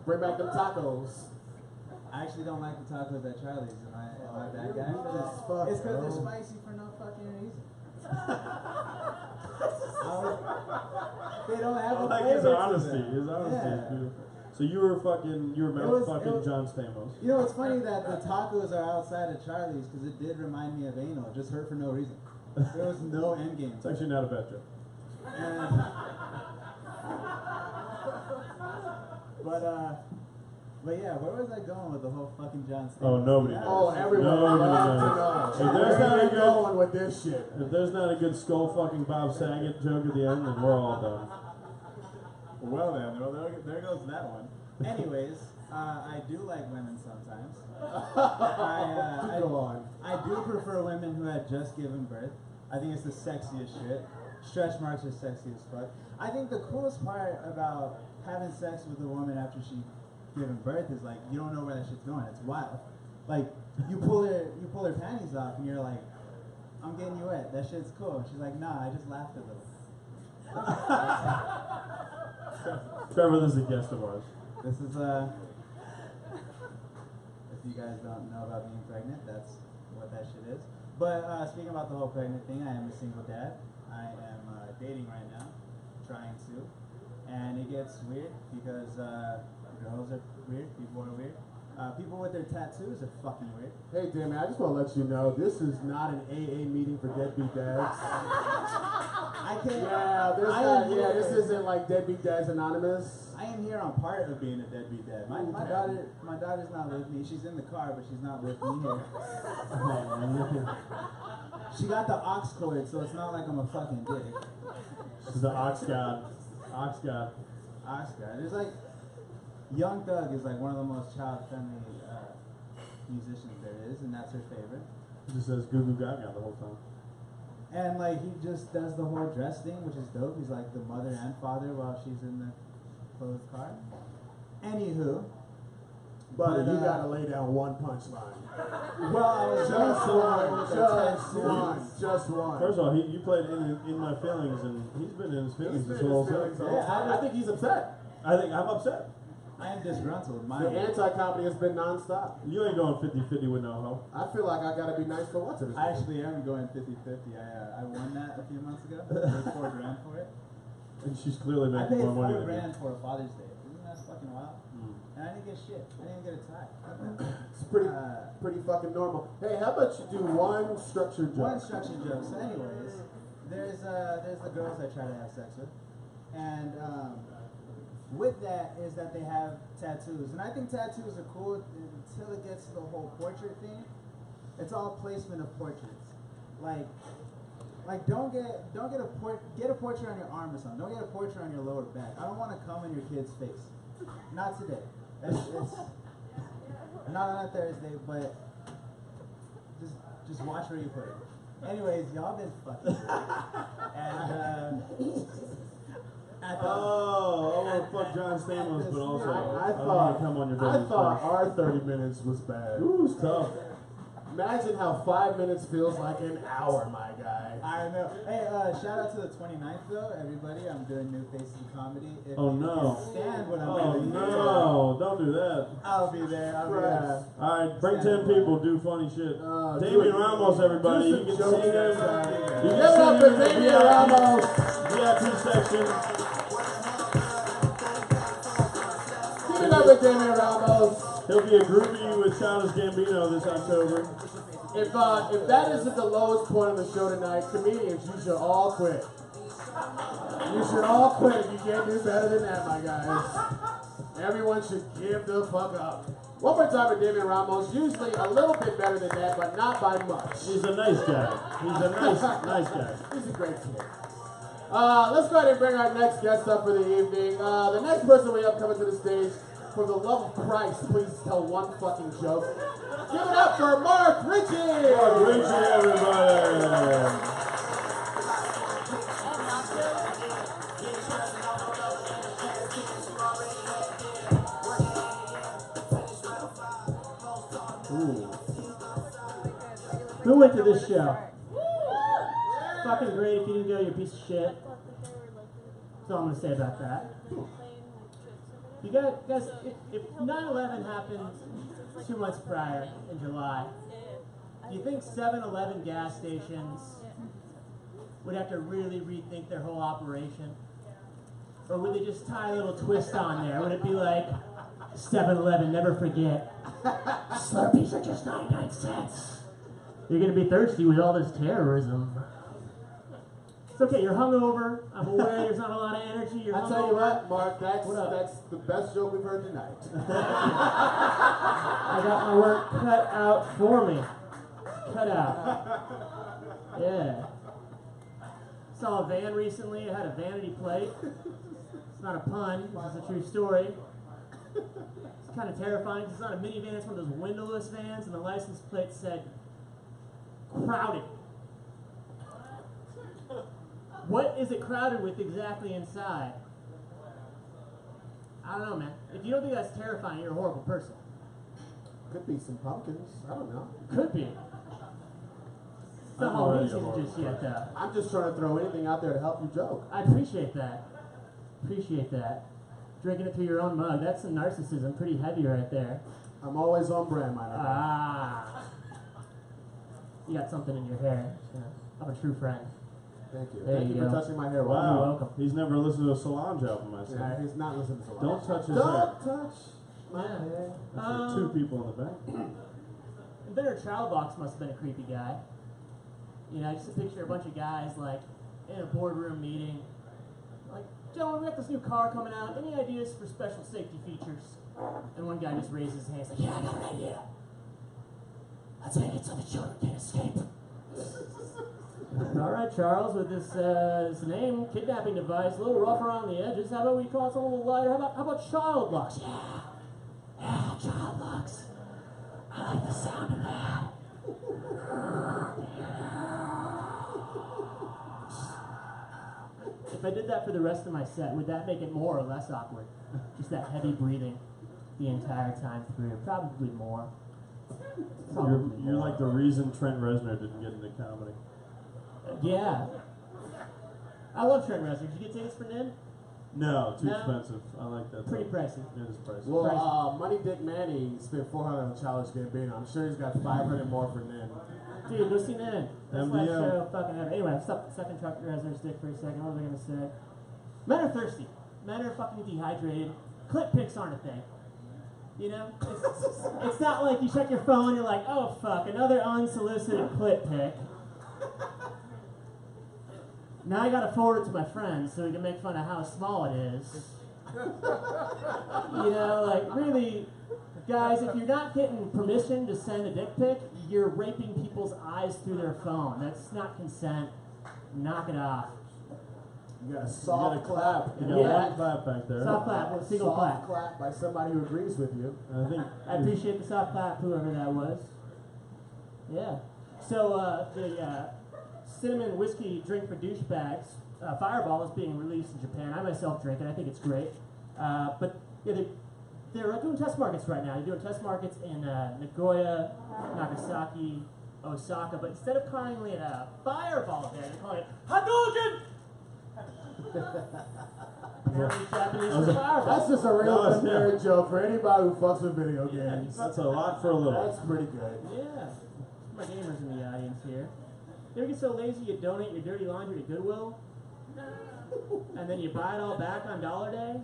Bring back them tacos. I actually don't like the tacos at Charlie's. Am I that guy? As fuck, It's because bro. they're spicy for no fucking reason. They don't have I a like flavor his to honesty. them. His honesty Yeah. is beautiful. So you were fucking was- John Stamos. You know, it's funny that the tacos are outside of Charlie's because it did remind me of anal. It just hurt for no reason. There was no end game. It's actually not a bad joke. And, but yeah, where was I going with the whole fucking John Stamos? Oh, nobody Yeah. knows. Oh, everyone Nobody wants knows. to If know. there's Where not are a you good- going with this shit? If there's not a good skull fucking Bob Saget joke at the end, then we're all done. Well then, there goes that one. Anyways, I do like women sometimes. Go on. I do prefer women who had just given birth. I think it's the sexiest shit. Stretch marks are sexy as fuck. I think the coolest part about having sex with a woman after she given birth is like you don't know where that shit's going. It's wild. Like you pull her panties off and you're like, I'm getting you wet. That shit's cool. And she's like, nah, I just laughed a little. Trevor, this is a guest of ours. This is, if you guys don't know about being pregnant, that's what that shit is. But speaking about the whole pregnant thing, I am a single dad. I am dating right now, trying to. And it gets weird because girls are weird, people are weird. People with their tattoos are fucking weird. Hey, Damon, I just want to let you know this is not an AA meeting for deadbeat dads. I can't. Yeah, this isn't like Deadbeat Dads Anonymous. I am here on part of being a deadbeat dad. My daughter's not with me. She's in the car, but she's not with me here. She got the aux cord, so it's not like I'm a fucking dick. This is the Ox God. Ox God. Aux cord. There's like Young Thug is like one of the most child-friendly musicians there is, and that's her favorite. He just says goo goo gaga the whole time. And like he just does the whole dress thing, which is dope. He's like the mother and father while she's in the closed car. Anywho, But you gotta lay down one punchline. well, I was Just one. First of all, you played in my feelings, and he's been in his feelings this whole time. I think he's upset. I think I'm upset. I am disgruntled. The anti-comedy has been non-stop. You ain't going 50-50 with no hoe. I feel like I gotta be nice for once. I actually am going 50-50. I won that a few months ago. I paid $4,000 for it. And she's clearly I making paid more money than you. $4,000 for a Father's Day. Isn't that fucking wild? And I didn't get shit. I didn't get a tie. It's pretty fucking normal. Hey, how about you do one structured joke? One structured joke. So, anyways, there's the girls I try to have sex with, and with that is that they have tattoos, and I think tattoos are cool until it gets to the whole portrait thing. It's all placement of portraits. Like don't get a portrait on your arm or something. Don't get a portrait on your lower back. I don't want to come in your kid's face. Not today. It's not on a Thursday, but just watch where you put it. Anyways, y'all been fucking great. And Oh, I want to fuck John Stamos, but also I I don't want to come on your baby's thought face. our 30 minutes was bad. Ooh, it's tough. Imagine how 5 minutes feels like an hour, my guy. I know. Hey, shout out to the 29th though, everybody. I'm doing New Faces of Comedy. If Oh, you no. can stand what I'm Oh doing. no! Don't do that. I'll be there. I'll be there. All right, bring 10 people. Do funny shit. Do Damian it. Ramos, everybody. Do You can some see him. jokes. You Give can it up see for him in the Damian Ramos. VIP section. Give it up for Damian Ramos. He'll be a groupie with Childish Gambino this October. If that isn't the lowest point of the show tonight, comedians, you should all quit. You should all quit. You can't do better than that, my guys. Everyone should give the fuck up. One more time for Damian Ramos. Usually a little bit better than that, but not by much. He's a nice guy. He's a nice guy. He's a great kid. Let's go ahead and bring our next guest up for the evening. The next person we have coming to the stage, for the love of Christ, please tell one fucking joke. Give it up for Mark Ritchie! Mark Ritchie, everybody! Who went to this show? Fucking great. If you didn't go, you're a piece of shit. That's all I'm gonna say about that. You guys, if 9/11 happened 2 months prior in July, do you think 7-Eleven gas stations would have to really rethink their whole operation? Or would they just tie a little twist on there? Would it be like, 7-Eleven, never forget, Slurpees are just 99 cents. You're gonna be thirsty with all this terrorism. It's okay, you're hungover. I'm aware there's not a lot of energy. You're I'll tell you hungover. what, Mark, that's What the best joke we've heard tonight. I got my work cut out for me. Cut out. Yeah. Saw a van recently. It had a vanity plate. It's not a pun. This is a true story. It's kind of terrifying. It's not a minivan. It's one of those windowless vans, and the license plate said, "Crowded." What is it crowded with exactly inside? I don't know, man. If you don't think that's terrifying, you're a horrible person. Could be some pumpkins. I don't know. Could be. the I'm Halloween already season horrible. just yet, though. I'm just trying to throw anything out there to help you joke. I appreciate that. Appreciate that. Drinking it through your own mug. That's some narcissism. Pretty heavy right there. I'm always on brand, my nigga. Ah. You got something in your hair. Yeah. I'm a true friend. Thank you. There Thank you you for go. touching my hair. Wow. You're welcome. He's never listened to a Solange album, I see. Yeah, he's not listening to Solange. Don't touch his Don't hair. touch my Yeah. hair. That's two people in the back. Inventor Childbox must have been a creepy guy. You know, I just picture a bunch of guys like in a boardroom meeting. Like, gentlemen, we got this new car coming out. Any ideas for special safety features? And one guy just raises his hand. He's like, yeah, I got an idea. Let's make it so the children can't escape. All right, Charles, with this name, kidnapping device, a little rough around the edges. How about we call it something a little lighter? How about child locks? Yeah, child locks. I like the sound of that. If I did that for the rest of my set, would that make it more or less awkward? Just that heavy breathing the entire time through. Probably more. You're like the reason Trent Reznor didn't get into comedy. Yeah. I love Trent Reznor. Did you get tickets for Nin? No, too No? expensive. I like that. Pretty though. pricey. It is pricey. Well, Money Dick Manny spent $400 on Childish Gambino. I'm sure he's got $500 more for Nin. Dude, go see Nin. That's my MDM. show fucking ever. Anyway, stop sucking Chuck Reznor's dick for a second. What was I gonna say? Men are thirsty. Men are fucking dehydrated. Clip pics aren't a thing. You know? It's not like you check your phone, you're like, oh fuck, another unsolicited clip pic. Now I gotta forward it to my friends so we can make fun of how small it is. You know, like really, guys, if you're not getting permission to send a dick pic, you're raping people's eyes through their phone. That's not consent. Knock it off. You got a You soft got a clap. You and got Yeah. one clap back there. Soft clap, a single soft clap. by somebody who agrees with you. I think I appreciate the soft clap, whoever that was. Yeah. So the cinnamon whiskey drink for douchebags, Fireball, is being released in Japan. I myself drink it. I think it's great. But yeah, they're doing test markets right now. They're doing test markets in Nagoya, Nagasaki, Osaka. But instead of calling it a Fireball there, they're calling it Hadouken! Apparently Japanese for Fireball. That's just a real No, it's- nerd joke for anybody who fucks with video games. that's a lot for a little. That's pretty good. Yeah. My gamers in the audience here. You ever get so lazy you donate your dirty laundry to Goodwill? And then you buy it all back on Dollar Day?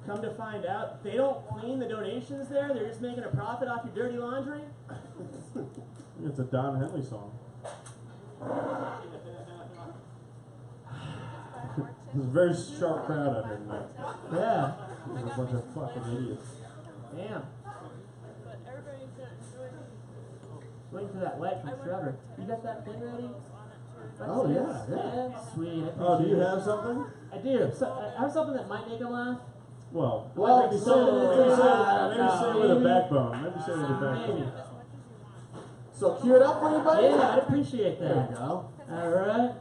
Come to find out, they don't clean the donations there. They're just making a profit off your dirty laundry. It's a Don Henley song. There's a very sharp crowd out here tonight. Yeah. There's a bunch of fucking idiots. Damn. But everybody's gonna enjoy it. Waiting for that lead from Trevor. You got that thing ready? Oh, yeah, yeah. Yeah, sweet. I Oh, do you appreciate it. have something? I do. So, I have something that might make him laugh. Well, Well, maybe say, so- maybe say with a maybe. backbone. Maybe say with a Maybe. backbone. So cue it up for you, buddy? Yeah, I'd appreciate There that. you go. All right.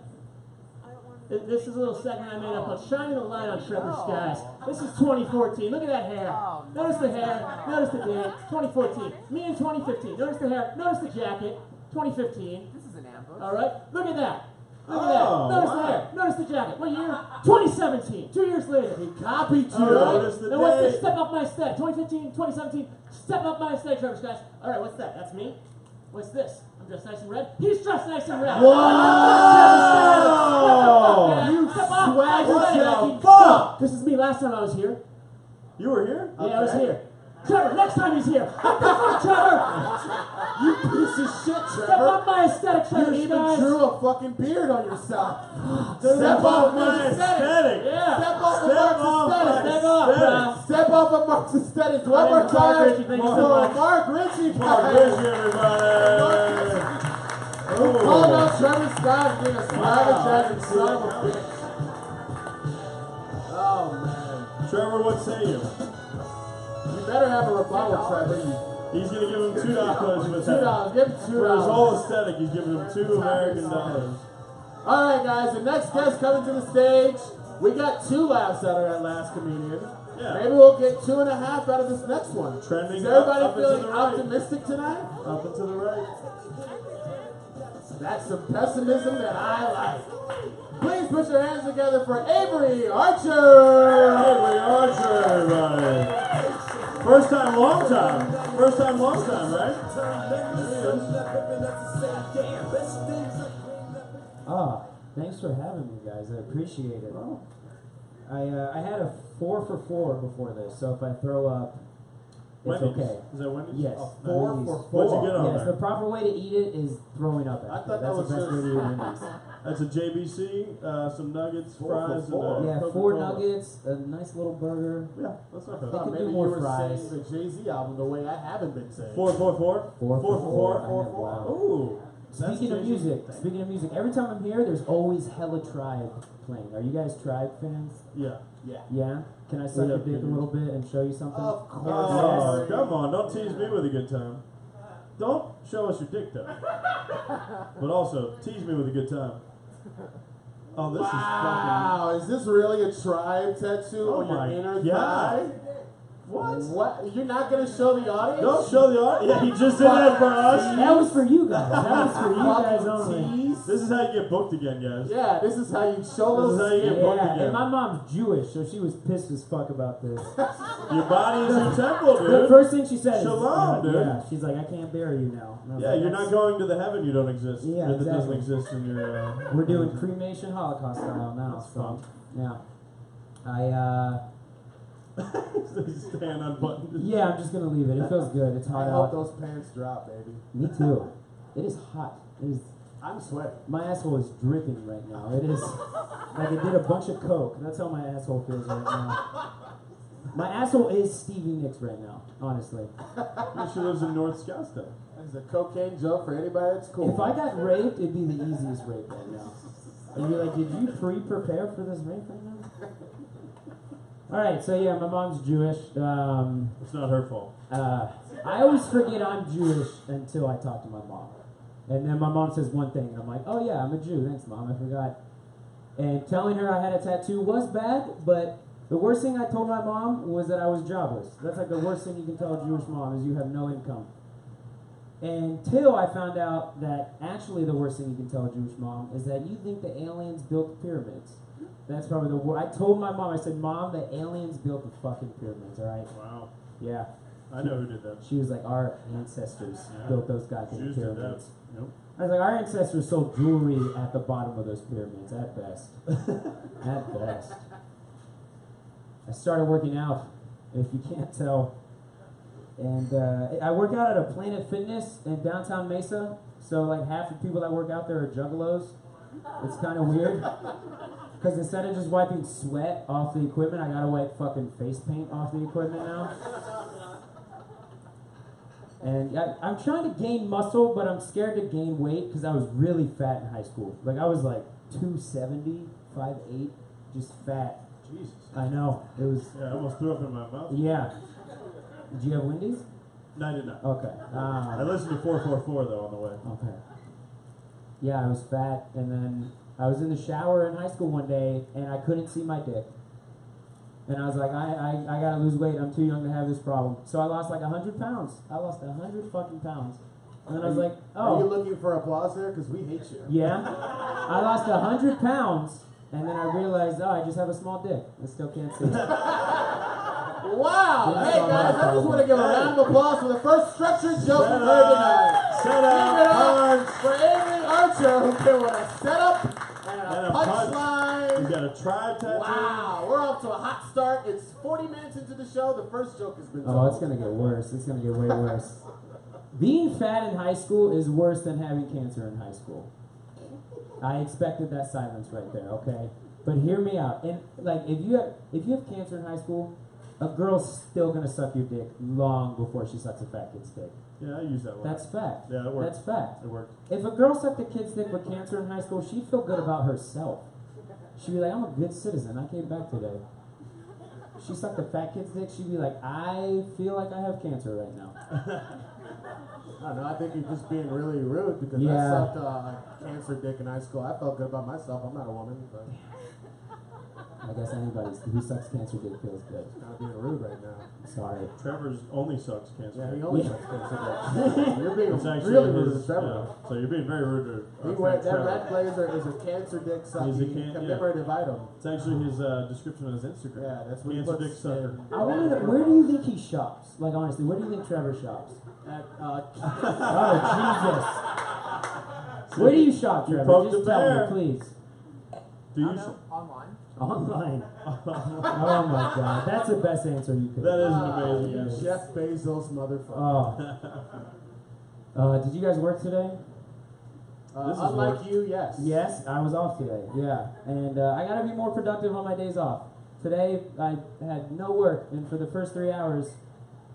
This is a little segment I made up called Shining the Light on Trevor Skies. This is 2014. Look at that hair. Notice the hair. Notice the date. 2014. Me in 2015. Notice the hair. Notice the jacket. 2015. This is an ambush. All right. Look at that. Look at Oh, that. Notice wow. the hair. Notice the jacket. What year? 2017. 2 years later. He copied you. All right. Notice the Now what's date. this? Step up my step. 2015, 2017. Step up my step, Trevor Skies. All right. What's that? That's me. What's this? I'm dressed nice and red. He's dressed nice and red. Whoa! You swagger What jack. the fuck? This is me last time I was here. You were here? Yeah, I was Okay. here. Trevor, next time he's here. What the fuck, Trevor? You piece of shit, Step Trevor. up my aesthetic, Trevor You even Skies. drew a fucking beard on yourself. Step Step off my My aesthetic. aesthetic. Yeah. Step off of Step Mark's off my aesthetic. Step up, bro. Step off of Mark's aesthetics. One My more name is Mark time. Ritchie. Thank you so So, much. Mark Ritchie, Mark guys. Ritchie, everybody. Called Oh. out Trevor Scott being a swagger jacket son of a bitch. Oh, man. Trevor, what say you? You better have a rebuttal, Trevor. He's gonna give him $2 for his $2. Give him For his $2. whole aesthetic, he's giving him $2 American dollars. All right, guys. The next guest coming to the stage. We got 2 laughs out of that last comedian. Yeah. Maybe we'll get 2.5 out of this next one. Trending Is everybody up and to feeling the right. optimistic tonight? Up and to the right. That's some pessimism that I like. Please put your hands together for Avery Archer. Avery Archer, everybody. First time, long time. First time, long time, right? Ah, thanks for having me, guys. I appreciate it. I had a 4 for 4 before this, so if I throw up, it's Wendy's. okay. Is that Wendy's? Yes. A 4 Wendy's. for 4. What'd you get on Yes, there? the proper way to eat it is throwing up after. I thought that That's was the best way to just- eat Wendy's. That's a JBC, some nuggets, 4 for fries, 4. and Yeah, Coca-Cola. 4 nuggets, a nice little burger. Yeah, that's not I bad. thought could maybe do you more were fries. saying the Jay-Z album the way I haven't been saying. 4 for 4? 4 4 for 4. 4? Wow. Ooh. Speaking of music, every time I'm here, there's always hella Tribe playing. Are you guys Tribe fans? Yeah. Yeah. Yeah? Can I suck Yeah, your dick a yeah. little bit and show you something? Of course. Oh, Yes. come on. Don't tease me with a good time. Don't show us your dick, though. But also, tease me with a good time. Oh, this is fucking... Wow, is this really a Tribe tattoo Oh on your my inner God. thigh? What? What? You're not gonna show the audience? Don't show the audience. Yeah, he just did that for us. That was for you guys. That was for you guys Fucking only. tease. This is how you get booked again, guys. Yeah, this is how you show This those. is how you get booked Yeah, again. and my mom's Jewish, so she was pissed as fuck about this. Your body is your temple, The dude. first thing she said Shalom, is, dude. yeah, she's like, I can't bury you now. And I was Yeah, like, you're "That's- not going to the heaven you don't exist. Yeah, That doesn't exactly. exist in your... We're doing cremation Holocaust style now. That's So, fun. yeah. He's staying unbuttoned. Yeah, I'm just gonna leave it. It feels good. It's I hot hope out. those pants drop, baby. Me too. It is hot. It is. I'm sweating. My asshole is dripping right now. It is like it did a bunch of coke. That's how my asshole feels right now. My asshole is Stevie Nicks right now, honestly. She lives in North Scottsdale. That's a cocaine joke for anybody that's cool. If I got raped, it'd be the easiest rape right now. And you're like, did you pre-prepare for this rape right now? All right, so yeah, my mom's Jewish. It's not her fault. I always forget I'm Jewish until I talk to my mom. And then my mom says one thing, and I'm like, oh yeah, I'm a Jew. Thanks, Mom, I forgot. And telling her I had a tattoo was bad, but the worst thing I told my mom was that I was jobless. That's like the worst thing you can tell a Jewish mom is you have no income. Until I found out that actually the worst thing you can tell a Jewish mom is that you think the aliens built the pyramids. That's probably the worst. I told my mom, I said, Mom, the aliens built the fucking pyramids, alright? Wow. Yeah. I know who did that. She was like, our ancestors Yeah. built those goddamn Jews did that. pyramids. Nope. I was like, our ancestors sold jewelry at the bottom of those pyramids, at best. At best. I started working out, if you can't tell. And I work out at a Planet Fitness in downtown Mesa. So like half the people that work out there are juggalos. It's kind of weird. Because instead of just wiping sweat off the equipment, I gotta wipe fucking face paint off the equipment now. And I'm trying to gain muscle, but I'm scared to gain weight because I was really fat in high school. Like I was like 270, 5'8", just fat. Jesus. I know. It was, Yeah, I almost threw up in my mouth. yeah. Did you have Wendy's? No, I did not. Okay. I listened to 444 though on the way. Okay. Yeah, I was fat, and then I was in the shower in high school one day, and I couldn't see my dick. And I was like, I gotta lose weight. I'm too young to have this problem. So I lost like 100 pounds. I lost 100 fucking pounds. And then I was like, Are you oh, looking for applause there? Because we hate you. yeah. I lost 100 pounds, and then I realized, oh, I just have a small dick. I still can't see. Wow! That's Hey all guys, my I just want to give a problem. round of applause for the first structured joke Shut we've heard up. tonight. Shut Give it up, up for Avery Archer, who came with a setup and And a a punch. punchline. You got a tribe tattoo. Wow, we're off to a hot start. It's 40 minutes into the show. The first joke has been told. Oh, it's gonna get worse. It's gonna get way worse. Being fat in high school is worse than having cancer in high school. I expected that silence right there, okay? But hear me out. And like if you have cancer in high school, a girl's still gonna suck your dick long before she sucks a fat kid's dick. Yeah, I use that one. That's fact. Yeah, it worked. That's fact. It worked. If a girl sucked a kid's dick with cancer in high school, she'd feel good about herself. She'd be like, I'm a good citizen. I came back today. She sucked a fat kid's dick, she'd be like, I feel like I have cancer right now. I don't know. I think you're just being really rude because I Yeah. sucked a cancer dick in high school. I felt good about myself. I'm not a woman, but I guess anybody's who sucks cancer dick feels good. Not being rude right now. Sorry. Trevor's only sucks cancer. Yeah, he dick. only Yeah. sucks cancer. You're being It's actually really rude his, to Trevor. yeah. So you're being very rude to He our wears friend that Trevor. red blazer is a cancer dick He's a sucking commemorative item. It's actually his description on his Instagram. Yeah, that's what he Cancer puts dick sucker. in- I wonder, where do you think he shops? Like honestly, where do you think Trevor shops? At, Oh Jesus! Where do you shop, You Trevor? poked Just the tell bear. me, please. Do you? Online. Online. Oh my God, that's the best answer you could. That is an you amazing answer. Jeff Bezos motherfucker. Oh. Did you guys work today? This is Unlike work. you, yes. Yes, I was off today. Yeah, and I gotta be more productive on my days off. Today I had no work, and for the first 3 hours,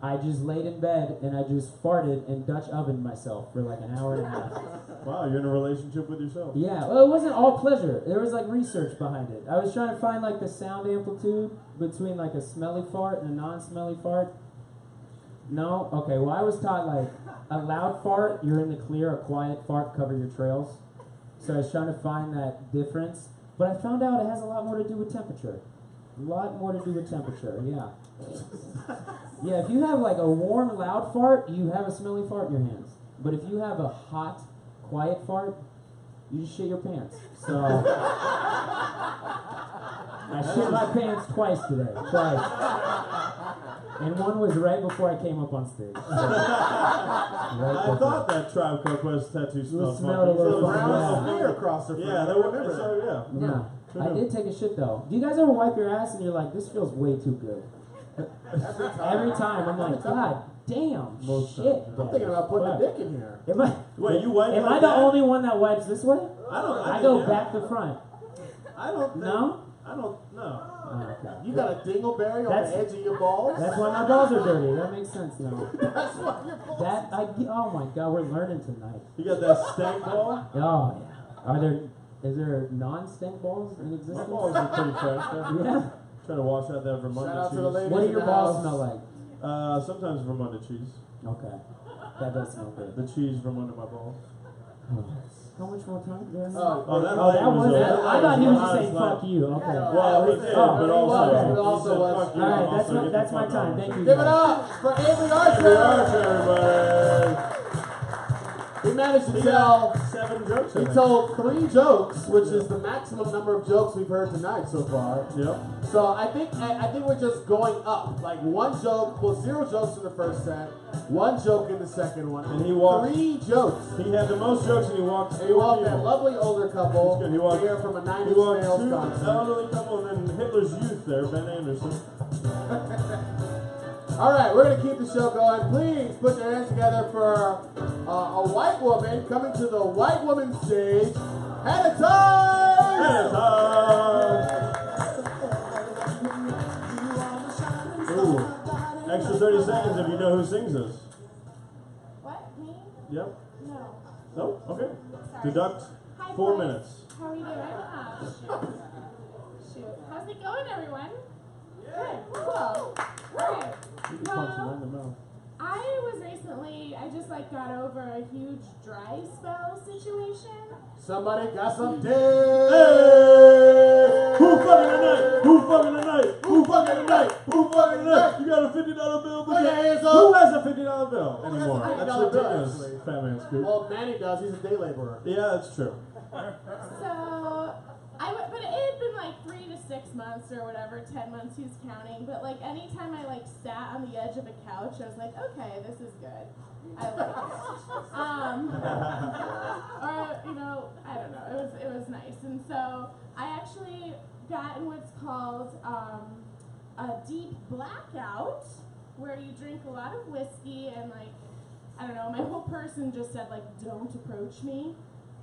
I just laid in bed and I just farted and Dutch ovened myself for like an hour and a half. Wow, you're in a relationship with yourself. Yeah, well, it wasn't all pleasure. There was like research behind it. I was trying to find like the sound amplitude between like a smelly fart and a non-smelly fart. No? Okay, well I was taught like a loud fart, you're in the clear, a quiet fart, cover your trails. So I was trying to find that difference. But I found out it has a lot more to do with temperature. A lot more to do with temperature, yeah. Yeah, if you have like a warm, loud fart, you have a smelly fart in your hands. But if you have a hot, quiet fart, you just shit your pants. So I shit my pants twice today. Twice. And one was right before I came up on stage. So, I thought that Tribe Called Quest tattoo smelled smelled a funky. little So funky, brown yeah. smear Smear across the front. Yeah, I there were. remember that. So yeah. yeah. I did take a shit though. Do you guys ever wipe your ass and you're like, this feels way too good? Every time I'm like, God damn, Most shit. times. I'm thinking about putting a Fuck. dick in here. Am I? Wait, you wipe Am like I the that? only one that wipes this way? I go yeah. back to front. I don't think. No? I don't know. Oh, okay. You got a dingleberry on That's- the edge of your balls? That's why my balls are dirty. That makes sense now. That's why your balls. Oh my God, we're learning tonight. You got that stank ball? Oh yeah. Is there non-stink balls in My existence? balls are pretty fresh. Yeah. Trying to wash out that Vermont Shout out cheese. to the ladies. What do your in the balls house. smell like? Sometimes Vermont cheese. Okay. That does smell good. The cheese from under my balls. How much more time do I have? Oh, that Oh, that was it. over. I thought he was just That saying last fuck you. Okay. Well, he did, Oh, but he also, was. He also said, was. fuck you, All right, and that's also my- get that's the my fuck time. out. Thank you. Give it up for Anthony Archer. Good Archer, everybody. He managed to He tell. got 7 jokes. I He think. told 3 jokes, which is the maximum number of jokes we've heard tonight so far. Yep. So I think we're just going up. Like 1 joke plus 0 jokes in the first set, 1 joke in the second one, And he walked- 3 jokes. He had the most jokes, and he walked. And he walked 4 that people. lovely older couple That's good. He walked- here from a 9 He Inch walked Nails 2 concert. elderly couple, and then Hitler's Youth there, Ben Anderson. All right, we're gonna keep the show going. Please put your hands together for a white woman coming to the white woman stage. Hannah Ooh. Extra 30 seconds if you know who sings this. What? Me? Yep. No. No? Okay. Sorry. Deduct Hi, 4 boys. minutes. How are you doing? Shoot. How's it going, everyone? Good. Cool. Alright. You can punch him right Well, in the mouth. I was recently, I just like got over a huge dry spell situation. Somebody got some dick. Hey! Who fucking tonight? Who fucking tonight? Who fucking tonight? Who fucking tonight? You got a $50 bill? Put your hands Who up. has a $50 bill has a anymore? $50 That's bill, ridiculous. actually? Fat man scoop. Well, Manny does. He's a day laborer. Yeah, that's true. So, but it had been like 3 to 6 months or whatever, 10 months, who's counting. But like anytime I like sat on the edge of a couch, I was like, okay, this is good. I like it. Or, you know, I don't know, it was nice. And so I actually got in what's called a deep blackout, where you drink a lot of whiskey and like, I don't know, my whole person just said like, don't approach me.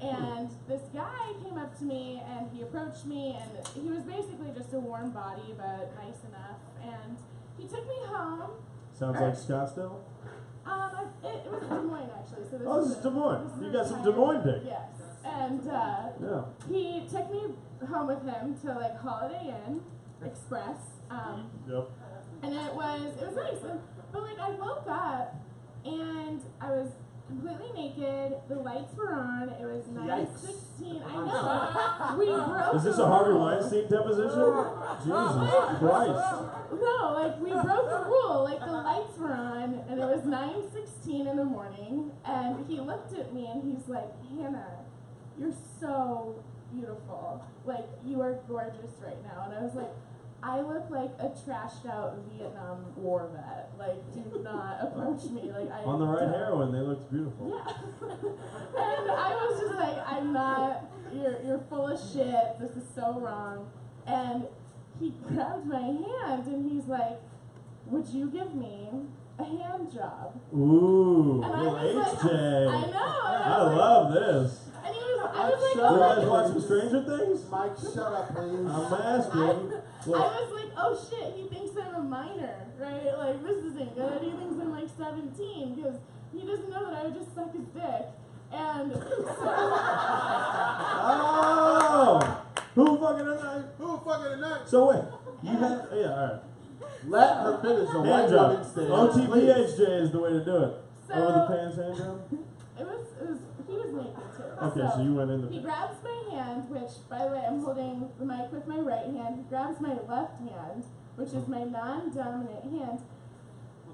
And this guy came up to me and he approached me and he was basically just a warm body but nice enough. And he took me home. Sounds like Scottsdale. It was Des Moines actually. So Oh, this is Des Moines. this is You got some retired. Des Moines dick. Yes. And Yeah. he took me home with him to like Holiday Inn Express. Yep. And it was nice. But like I woke up and I was completely naked. The lights were on. It was Yikes. 9:16. I know. We broke. Is this the a Harvey rule. Weinstein deposition? Jesus Christ. No, like we broke the rule. Like the lights were on, and it was 9:16 in the morning. And he looked at me and he's like, "Hannah, you're so beautiful. Like you are gorgeous right now." And I was like, "I look like a trashed out Vietnam War vet. Like, do not approach me. Like I On the right don't." heroin, they looked beautiful. Yeah. And I was just like, "I'm not. You're full of shit. This is so wrong." And he grabbed my hand and he's like, "Would you give me a hand job?" Ooh, And I little was HJ. like, I know. And I was like, love this. And he was, I was like, Shut You up. guys watching Stranger Things? Mike, shut up, please. I'm asking. I Look, was like, oh shit, he thinks I'm a minor, right? Like, this isn't good. He thinks I'm like 17 because he doesn't know that I would just suck his dick. And oh! Who fucking tonight? Who fucking tonight? So wait, you had, yeah, alright. Let her finish the white Hand rubbing job. stage. OTBHJ is the way to do it. So- Over the pants hand job? he was naked too. Okay, so you went in He the. grabs my hand, which, by the way, I'm holding the mic with my right hand. He grabs my left hand, which is my non-dominant hand,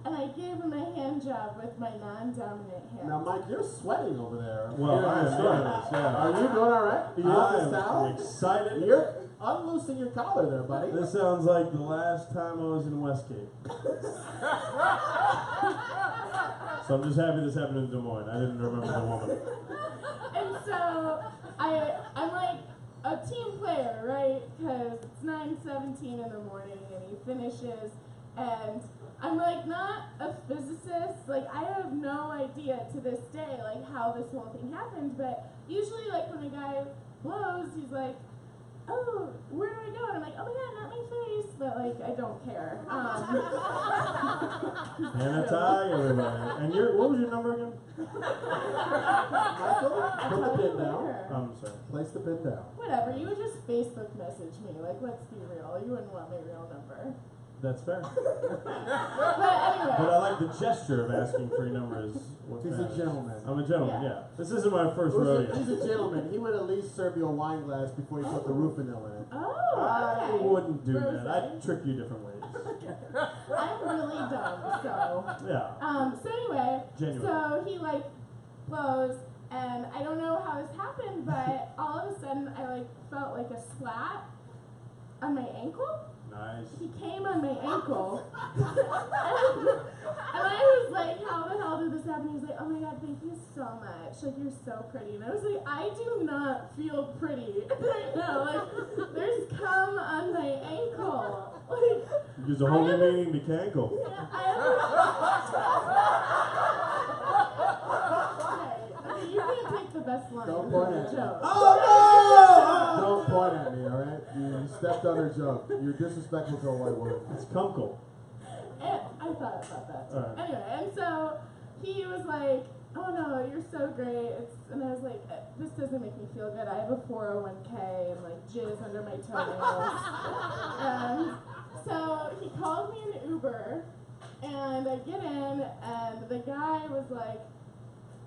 and I gave him a hand job with my non-dominant hand. Now, Mike, you're sweating over there. Well, Here I on am the show. nervous, yeah. Are you doing all right? Do you want this I'm towel? excited. You're unloosing your collar there, buddy. This sounds like the last time I was in Westgate. So I'm just happy this happened in Des Moines. I didn't remember the woman. And so I'm like a team player, right? Because it's 9:17 in the morning, and he finishes, and I'm like not a physicist. Like I have no idea to this day like how this whole thing happened. But usually, like when a guy blows, he's like, "Oh, where do I go?" And I'm like, "Oh my god, not my face!" But like I don't care. Hannah Ty, everybody. And what was your number again? Michael, put the pin down. I'm sorry. Place the pin down. Whatever. You would just Facebook message me. Like, let's be real. You wouldn't want my real number. That's fair. But But anyway. I like the gesture of asking for your numbers. He's a gentleman. I'm a gentleman, Yeah. yeah. This isn't my first He's rodeo. a gentleman. He would at least serve you a wine glass before he put the roof vanilla in it. Oh, I okay. wouldn't do Rosé. that. I'd trick you different ways. I'm really dumb, so. Yeah. So anyway, Genuine. so he like blows, and I don't know how this happened, but all of a sudden I like felt like a splat on my ankle. Nice. He came on my ankle, and I was like, "How the hell did this happen?" He was like, "Oh my god, thank you so much. Like you're so pretty." And I was like, "I do not feel pretty right now. Like there's cum on my ankle. Like There's a holy meaning to cankle. Okay, you can't take the best line. Don't point at me. Joke. Oh Don't point at me, all right? You stepped on her joke. You're disrespectful to a white woman. no! It's kunkel. And I thought about that too. Alright. Anyway, and so he was like, "Oh no, you're so great." And I was like, "This doesn't make me feel good. I have a 401k and like jizz under my toenails." And so he called me an Uber, and I get in, and the guy was like,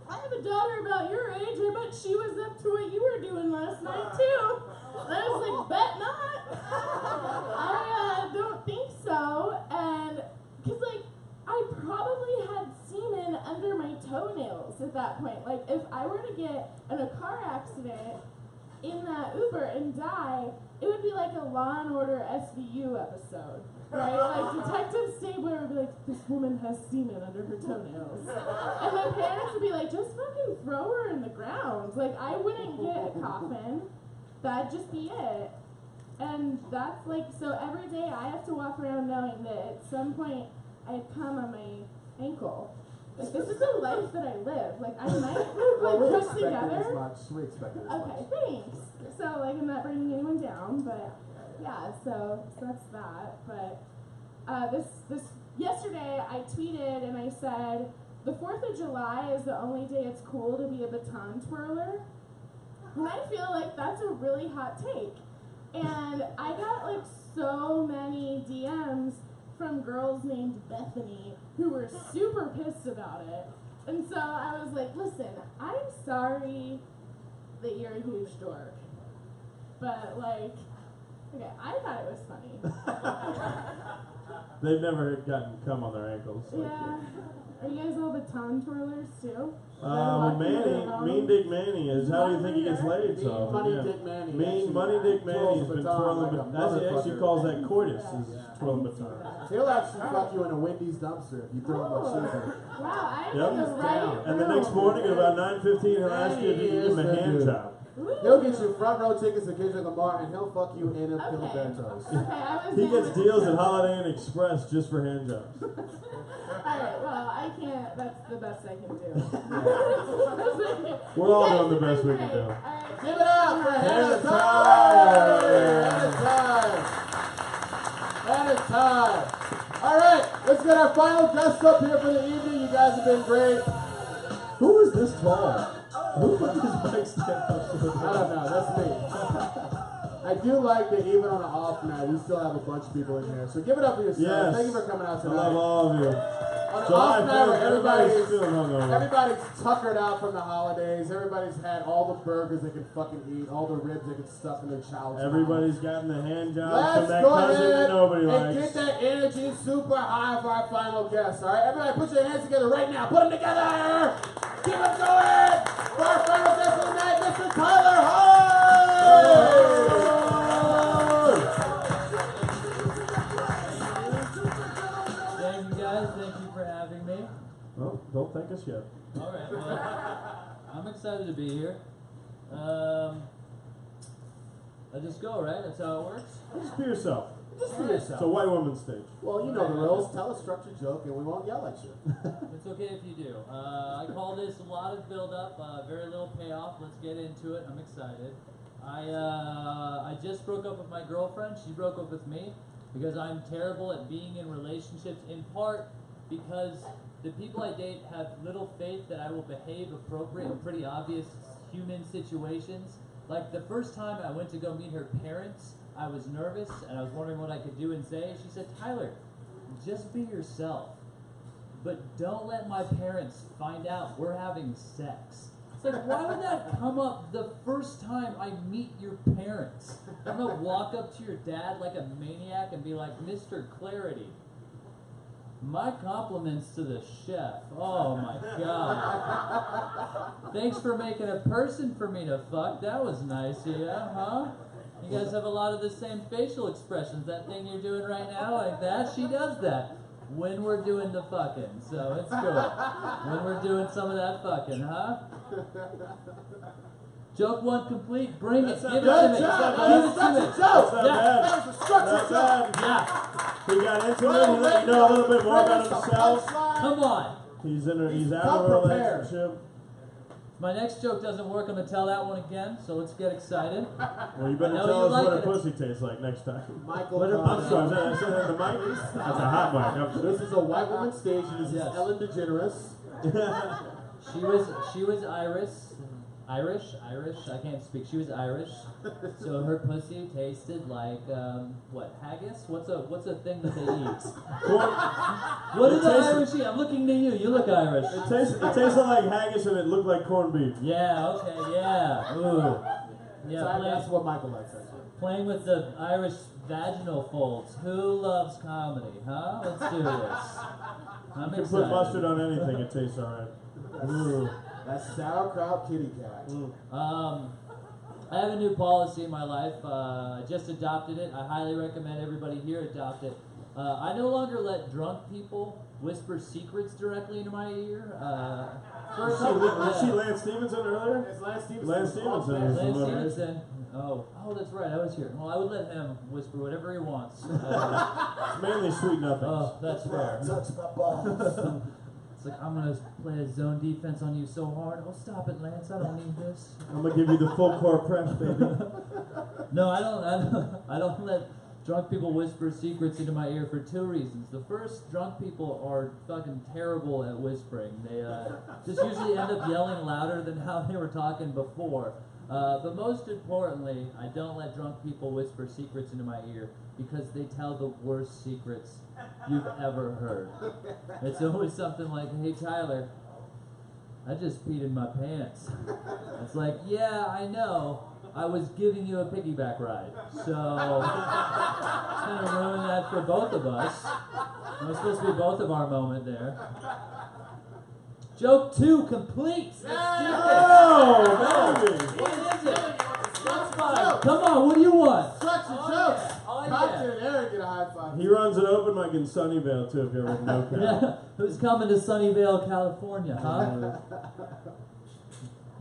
"I have a daughter about your age. I bet she was up to what you were doing last night too." And I was like, "Bet not. I don't think so." And because like I probably had semen under my toenails at that point. Like if I were to get in a car accident in that Uber and die, it would be like a Law and Order SVU episode, right? Like Detective Stabler would be like, "This woman has semen under her toenails," and my parents would be like, "Just fucking throw her in the ground." Like I wouldn't get a coffin. That'd just be it. And that's like, so every day I have to walk around knowing that at some point I'd come on my ankle. Like this is the life that I live. Like I might Well, we like put expected together. as much. We expected as Okay, much. thanks. So like I'm not bringing anyone down, but yeah, so that's that. But this yesterday I tweeted and I said the 4th of July is the only day it's cool to be a baton twirler. And I feel like that's a really hot take. And I got like so many DMs from girls named Bethany who were super pissed about it. And so I was like, listen, I'm sorry that you're a huge dork. But, like, okay, I thought it was funny. They've never gotten cum on their ankles. Yeah. Are you guys all baton twirlers, too? Well, Mean Dick Manny is. How do you think he gets laid? So, Money yeah. Dick Manny. Mean Money Dick Manny has been twirling. like a That's he actually motherfucker. calls that coitus. Is twirling baton. He'll actually fuck you in a Wendy's dumpster if you throw him a sugar. Wow, I Yep. am the right And the next morning at about 9:15, he'll ask you if you can give him a hand job. He'll get you front row tickets to Kendrick Lamar, and he'll fuck you in a Okay. Pilibertos. Okay, I was He saying- gets deals at Holiday Inn Express just for hand jobs. Alright, well, I can't, that's the best I can do. We're all doing the best we can do. Alright. Give it up for Hannah Time! Time! Hannah Time! Alright, let's get our final guest up here for the evening. You guys have been great. Who is this tall? Who put this mic stand up so I don't know, that's me. I do like that even on an off night, we still have a bunch of people in here. So give it up for yourselves. Yes. Thank you for coming out I tonight. love all of you. On an July off night where 4th, everybody's everybody's feeling hungover. Everybody's tuckered out from the holidays. Everybody's had all the burgers they can fucking eat, all the ribs they can stuff in their child's Everybody's gotten the hand job mouth. from Let's that go cousin ahead that nobody and likes. get that energy super high for our final guest. All right, everybody, put your hands together right now. Put them together. Keep them going for our final guest of the night, Mr. Tyler Hyde. Thank you guys. Thank you for having me. Well, don't thank us yet. All right. Well, I'm excited to be here. I just go, right? That's how it works. Just be yourself. Just be It's a yourself. white woman's stage. Well, you know the rules. Tell a structured joke and we won't yell at you. It's okay if you do. I call this a lot of build-up, very little payoff. Let's get into it. I'm excited. I just broke up with my girlfriend. She broke up with me because I'm terrible at being in relationships, in part because the people I date have little faith that I will behave appropriate in pretty obvious human situations. Like the first time I went to go meet her parents, I was nervous and I was wondering what I could do and say. She said, Tyler, just be yourself. But don't let my parents find out we're having sex. It's like, why would that come up the first time I meet your parents? I'm gonna walk up to your dad like a maniac and be like, Mr. Clarity, my compliments to the chef. Oh my god. Thanks for making a person for me to fuck. That was nice of you, huh? You guys have a lot of the same facial expressions. That thing you're doing right now, like that, she does that when we're doing the fucking. So it's cool. When we're doing some of that fucking, huh? Joke one complete. Bring it. Give it to me. Good job. Give it to That's me. a joke. That's not Yeah. bad. That was a structured Not joke. bad. Yeah. He got into it. He let you know a little bit more about himself. Come on. He's out of a come prepared. relationship. My next joke doesn't work. I'm gonna tell that one again. So let's get excited. Well, you better I know tell you us like what a it. pussy tastes like next time. Michael What Connell. I'm sorry, is that the mic? That's a hot mic. I'm This is a white woman stage. This is Yes. Ellen DeGeneres. She was Irish. I can't speak. She was Irish, so her pussy tasted like what? Haggis? What's a thing that they eat? What do It the tasted- Irish eat? I'm looking to you. You look Irish. It tasted like haggis and it looked like corned beef. Yeah. Okay. Yeah. Ooh. Yeah. So that's Playing, what Michael likes. Actually. playing with the Irish vaginal folds. Who loves comedy? Huh? Let's do this. I'm You can excited. put mustard on anything, it tastes alright. Ooh. That's sauerkraut kitty cat. I have a new policy in my life. I just adopted it. I highly recommend everybody here adopt it. I no longer let drunk people whisper secrets directly into my ear. Was she Lance Stevenson earlier? It's Lance Stevenson. Lance Stevenson is Lance the Stevenson. Oh, that's right. I was here. Well, I would let him whisper whatever he wants. It's mainly sweet nothings. Oh, that's fair. Touch my balls. It's like, I'm gonna play a zone defense on you so hard. Oh, stop it, Lance. I don't need this. I'm gonna give you the full court press, baby. No, I don't let drunk people whisper secrets into my ear for two reasons. The first, drunk people are fucking terrible at whispering. They just usually end up yelling louder than how they were talking before. But most importantly, I don't let drunk people whisper secrets into my ear because they tell the worst secrets you've ever heard. It's always something like, hey Tyler, I just peed in my pants. It's like, yeah, I know. I was giving you a piggyback ride. So, kind of ruined that for both of us. It was supposed to be both of our moment there. Joke 2 complete. Let's do this. What is it? That's fine. Come on, what do you want? Such a joke. Oh, Compton yeah. and Aaron get a high five. He runs an open mic in Sunnyvale too, if you ever know. Yeah. Who's coming to Sunnyvale, California, huh?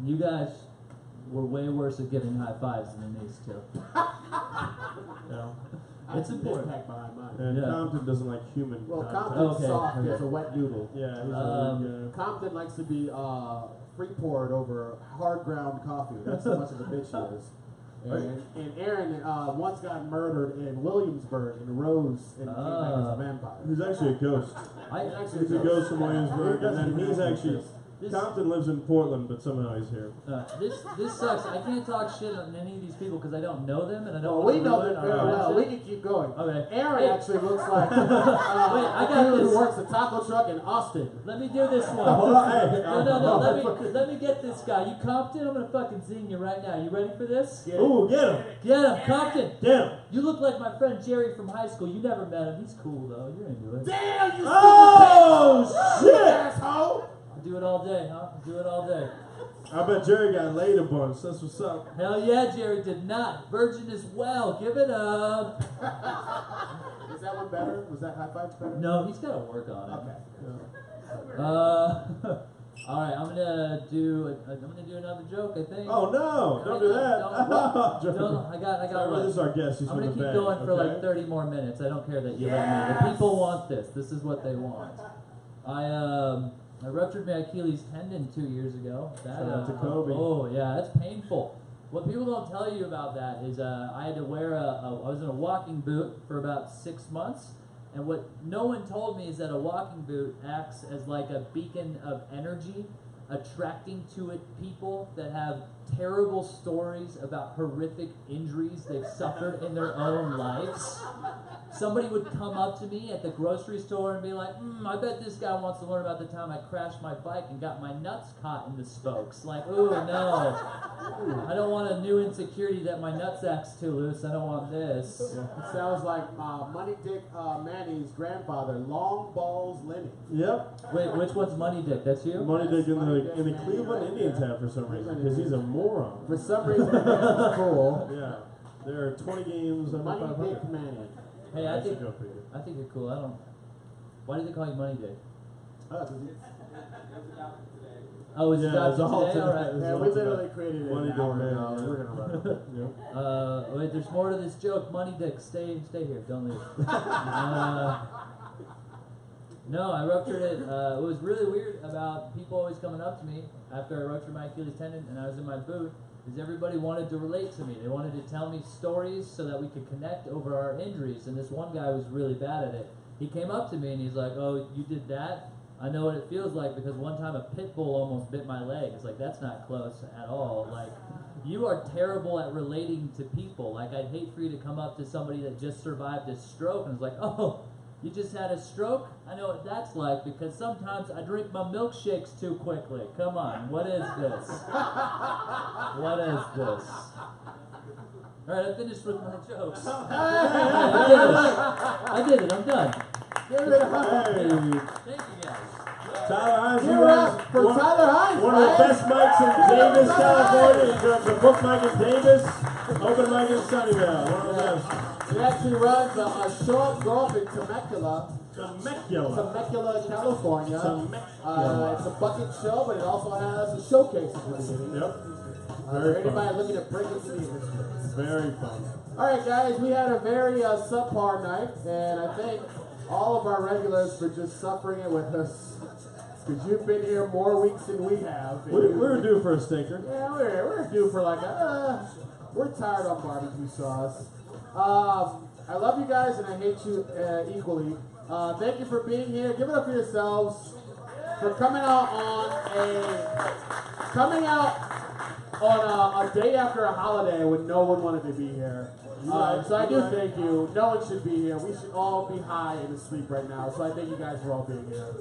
You guys were way worse at giving high fives than these two. Yeah. It's important. Pack behind mine. And Yeah. Compton doesn't like human Well, contact. Compton's Okay, soft. okay. It's a wet noodle. Yeah, he's Compton likes to be free poured over hard ground coffee. That's how much of a bitch he is. And Aaron once got murdered in Williamsburg in Rose and came back as a vampire. he's actually a ghost. He's a ghost from Williamsburg, and then he's actually Compton lives in Portland, but somehow he's here. This sucks. I can't talk shit on any of these people because I don't know them and I don't. Well, want we to know ruin them our very well. We friendship. can keep going. Okay. Aaron Hey. actually looks like Wait, I a got dude this. who works a taco truck in Austin. Let me do this one. Hey. No. Let me get this guy. You Compton? I'm gonna fucking zing you right now. You ready for this? Ooh, get him! Get him, Compton. Get him! You look like my friend Jerry from high school. You never met him. He's cool though. You're into it. Damn, you Oh, stupid shit! asshole! I do it all day, huh? I do it all day. I bet Jerry got laid a bunch. That's what's up. Hell yeah, Jerry did not. Virgin as well. Give it up. Is that one better? Was that high five better? No, he's got to work on it. Okay. All right, I'm gonna do another joke. I think. Oh no! Don't do that. Don't, I got Sorry, one. this is our guest. He's I'm gonna from keep the going band, for okay? like 30 more minutes. I don't care that you let me. The people want this. This is what they want. I ruptured my Achilles tendon 2 years ago. That, Shout out to Kobe. Oh yeah, that's painful. What people don't tell you about that is I had to wear I was in a walking boot for about 6 months. And what no one told me is that a walking boot acts as like a beacon of energy, attracting to it people that have terrible stories about horrific injuries they've suffered in their own lives. Somebody would come up to me at the grocery store and be like, I bet this guy wants to learn about the time I crashed my bike and got my nuts caught in the spokes. Like, ooh, no. I don't want a new insecurity that my nutsack's too loose. I don't want this. It sounds like Money Dick Manny's grandfather, Long Balls Lenny. Yep. Wait, which one's Money Dick? That's you? Money Dick in Money the Dick, man. Cleveland Indians hat for some reason because he's a moron. For some reason, it's cool. Yeah. There are 20 games under Money 500. Dick Manny. Hey, That's a joke for you. I think you're cool. I don't. Why do they call you Money Dick? Oh, it's Yeah, adopted it's all today. All right. Yeah, we literally created it Money an hour Dick ago. Manny. We're gonna run with it. Yep. Wait, there's more to this joke. Money Dick, stay here. Don't leave. No, I ruptured it. It was really weird about people always coming up to me after I ruptured my Achilles tendon and I was in my boot. Is everybody wanted to relate to me. They wanted to tell me stories so that we could connect over our injuries. And this one guy was really bad at it. He came up to me and he's like, "Oh, you did that? I know what it feels like because one time a pit bull almost bit my leg." It's like, that's not close at all. Like, you are terrible at relating to people. Like, I'd hate for you to come up to somebody that just survived a stroke and was like, "Oh, you just had a stroke? I know what that's like because sometimes I drink my milkshakes too quickly. Come on, what is this? What is this?" All right, I finished with my jokes. I did it. I'm done. Give it up. Hey, Thank you guys. Tyler Hines, Give it up for Tyler Hines, one of the right? best mics in Davis, California. He does the book mic in Davis, open mic in Sunnyvale. One of the best. He actually runs a short golf in Temecula, Temecula. California. Temecula. It's a bucket show, but it also has a showcase at the beginning. Yep. For Very anybody fun. looking to break into the industry. Very fun. All right, guys, we had a very subpar night, and I thank all of our regulars for just suffering it with us. Because you've been here more weeks than we have. We're due for a stinker. Yeah, we're due for like we're tired on barbecue sauce. I love you guys and I hate you equally. Thank you for being here. Give it up for yourselves for coming out on a day after a holiday when no one wanted to be here. So I do thank you. No one should be here. We should all be high and asleep right now. So I thank you guys for all being here.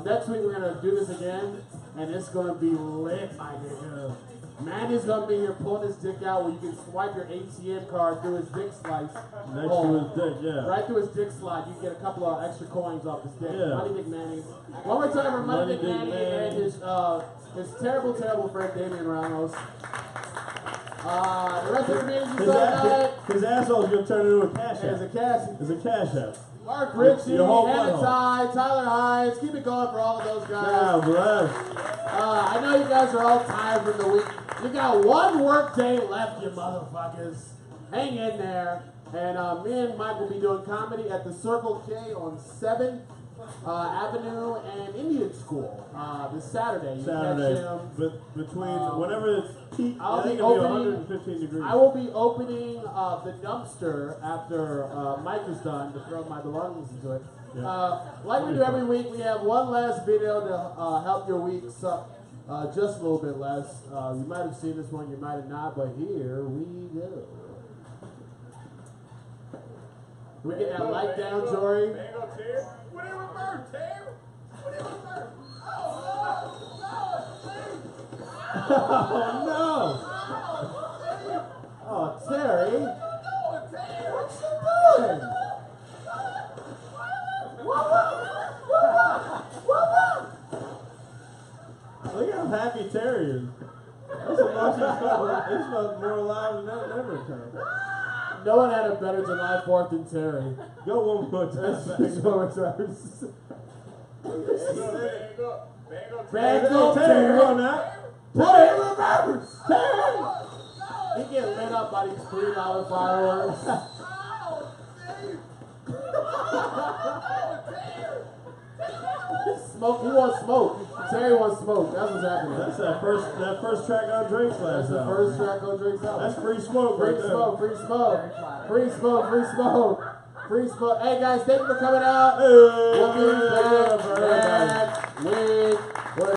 Next week we're gonna do this again, and it's gonna be lit, my nigga. Man is gonna be here pulling his dick out where you can swipe your ATM card through his dick slice. Next to his dick, yeah. Right through his dick slide, you can get a couple of extra coins off his dick. Yeah. Money Dick Manny. One more time for Money Dick Manny and his terrible, terrible friend Damian Ramos. The rest of the meetings is His asshole's gonna turn into a cash There's a app. cash. There's a cash app. Mark Ritchie, Your whole Anna butthole. Ty, Tyler Hines. Keep it going for all of those guys. God bless. I know you guys are all tired from the week. You got one work day left, you motherfuckers. Hang in there. And me and Mike will be doing comedy at the Circle K on 7th Avenue and Indian School this Saturday. You can catch him. But between whenever it's peak, I I'll think be it'll be opening. 115 degrees. I will be opening the dumpster after Mike is done to throw my belongings into it. Yeah. Like we do every week, we have one last video to help your week suck just a little bit less. You might have seen this one, you might have not, but here we go. Can we get that light down, Jory? Oh no! Oh, Terry. What you doing? Look how happy Terry is. That's a lot he felt more alive than ever. No one had a better July 4th than Terry. Go one more time. Back Go, up, Terry, Terry. go now. Put it in reverse. Terry. He get lit up by these $3 fireworks. Smoke. He wants smoke. Terry wants smoke. That's what's happening. That's that first track on Drake's That's last the album. first track on Drake's album. That's free smoke Free right there. smoke, free smoke. Free smoke, free smoke. Free smoke. Hey guys, thank you for coming out. Hey, We'll be back for everybody. next week.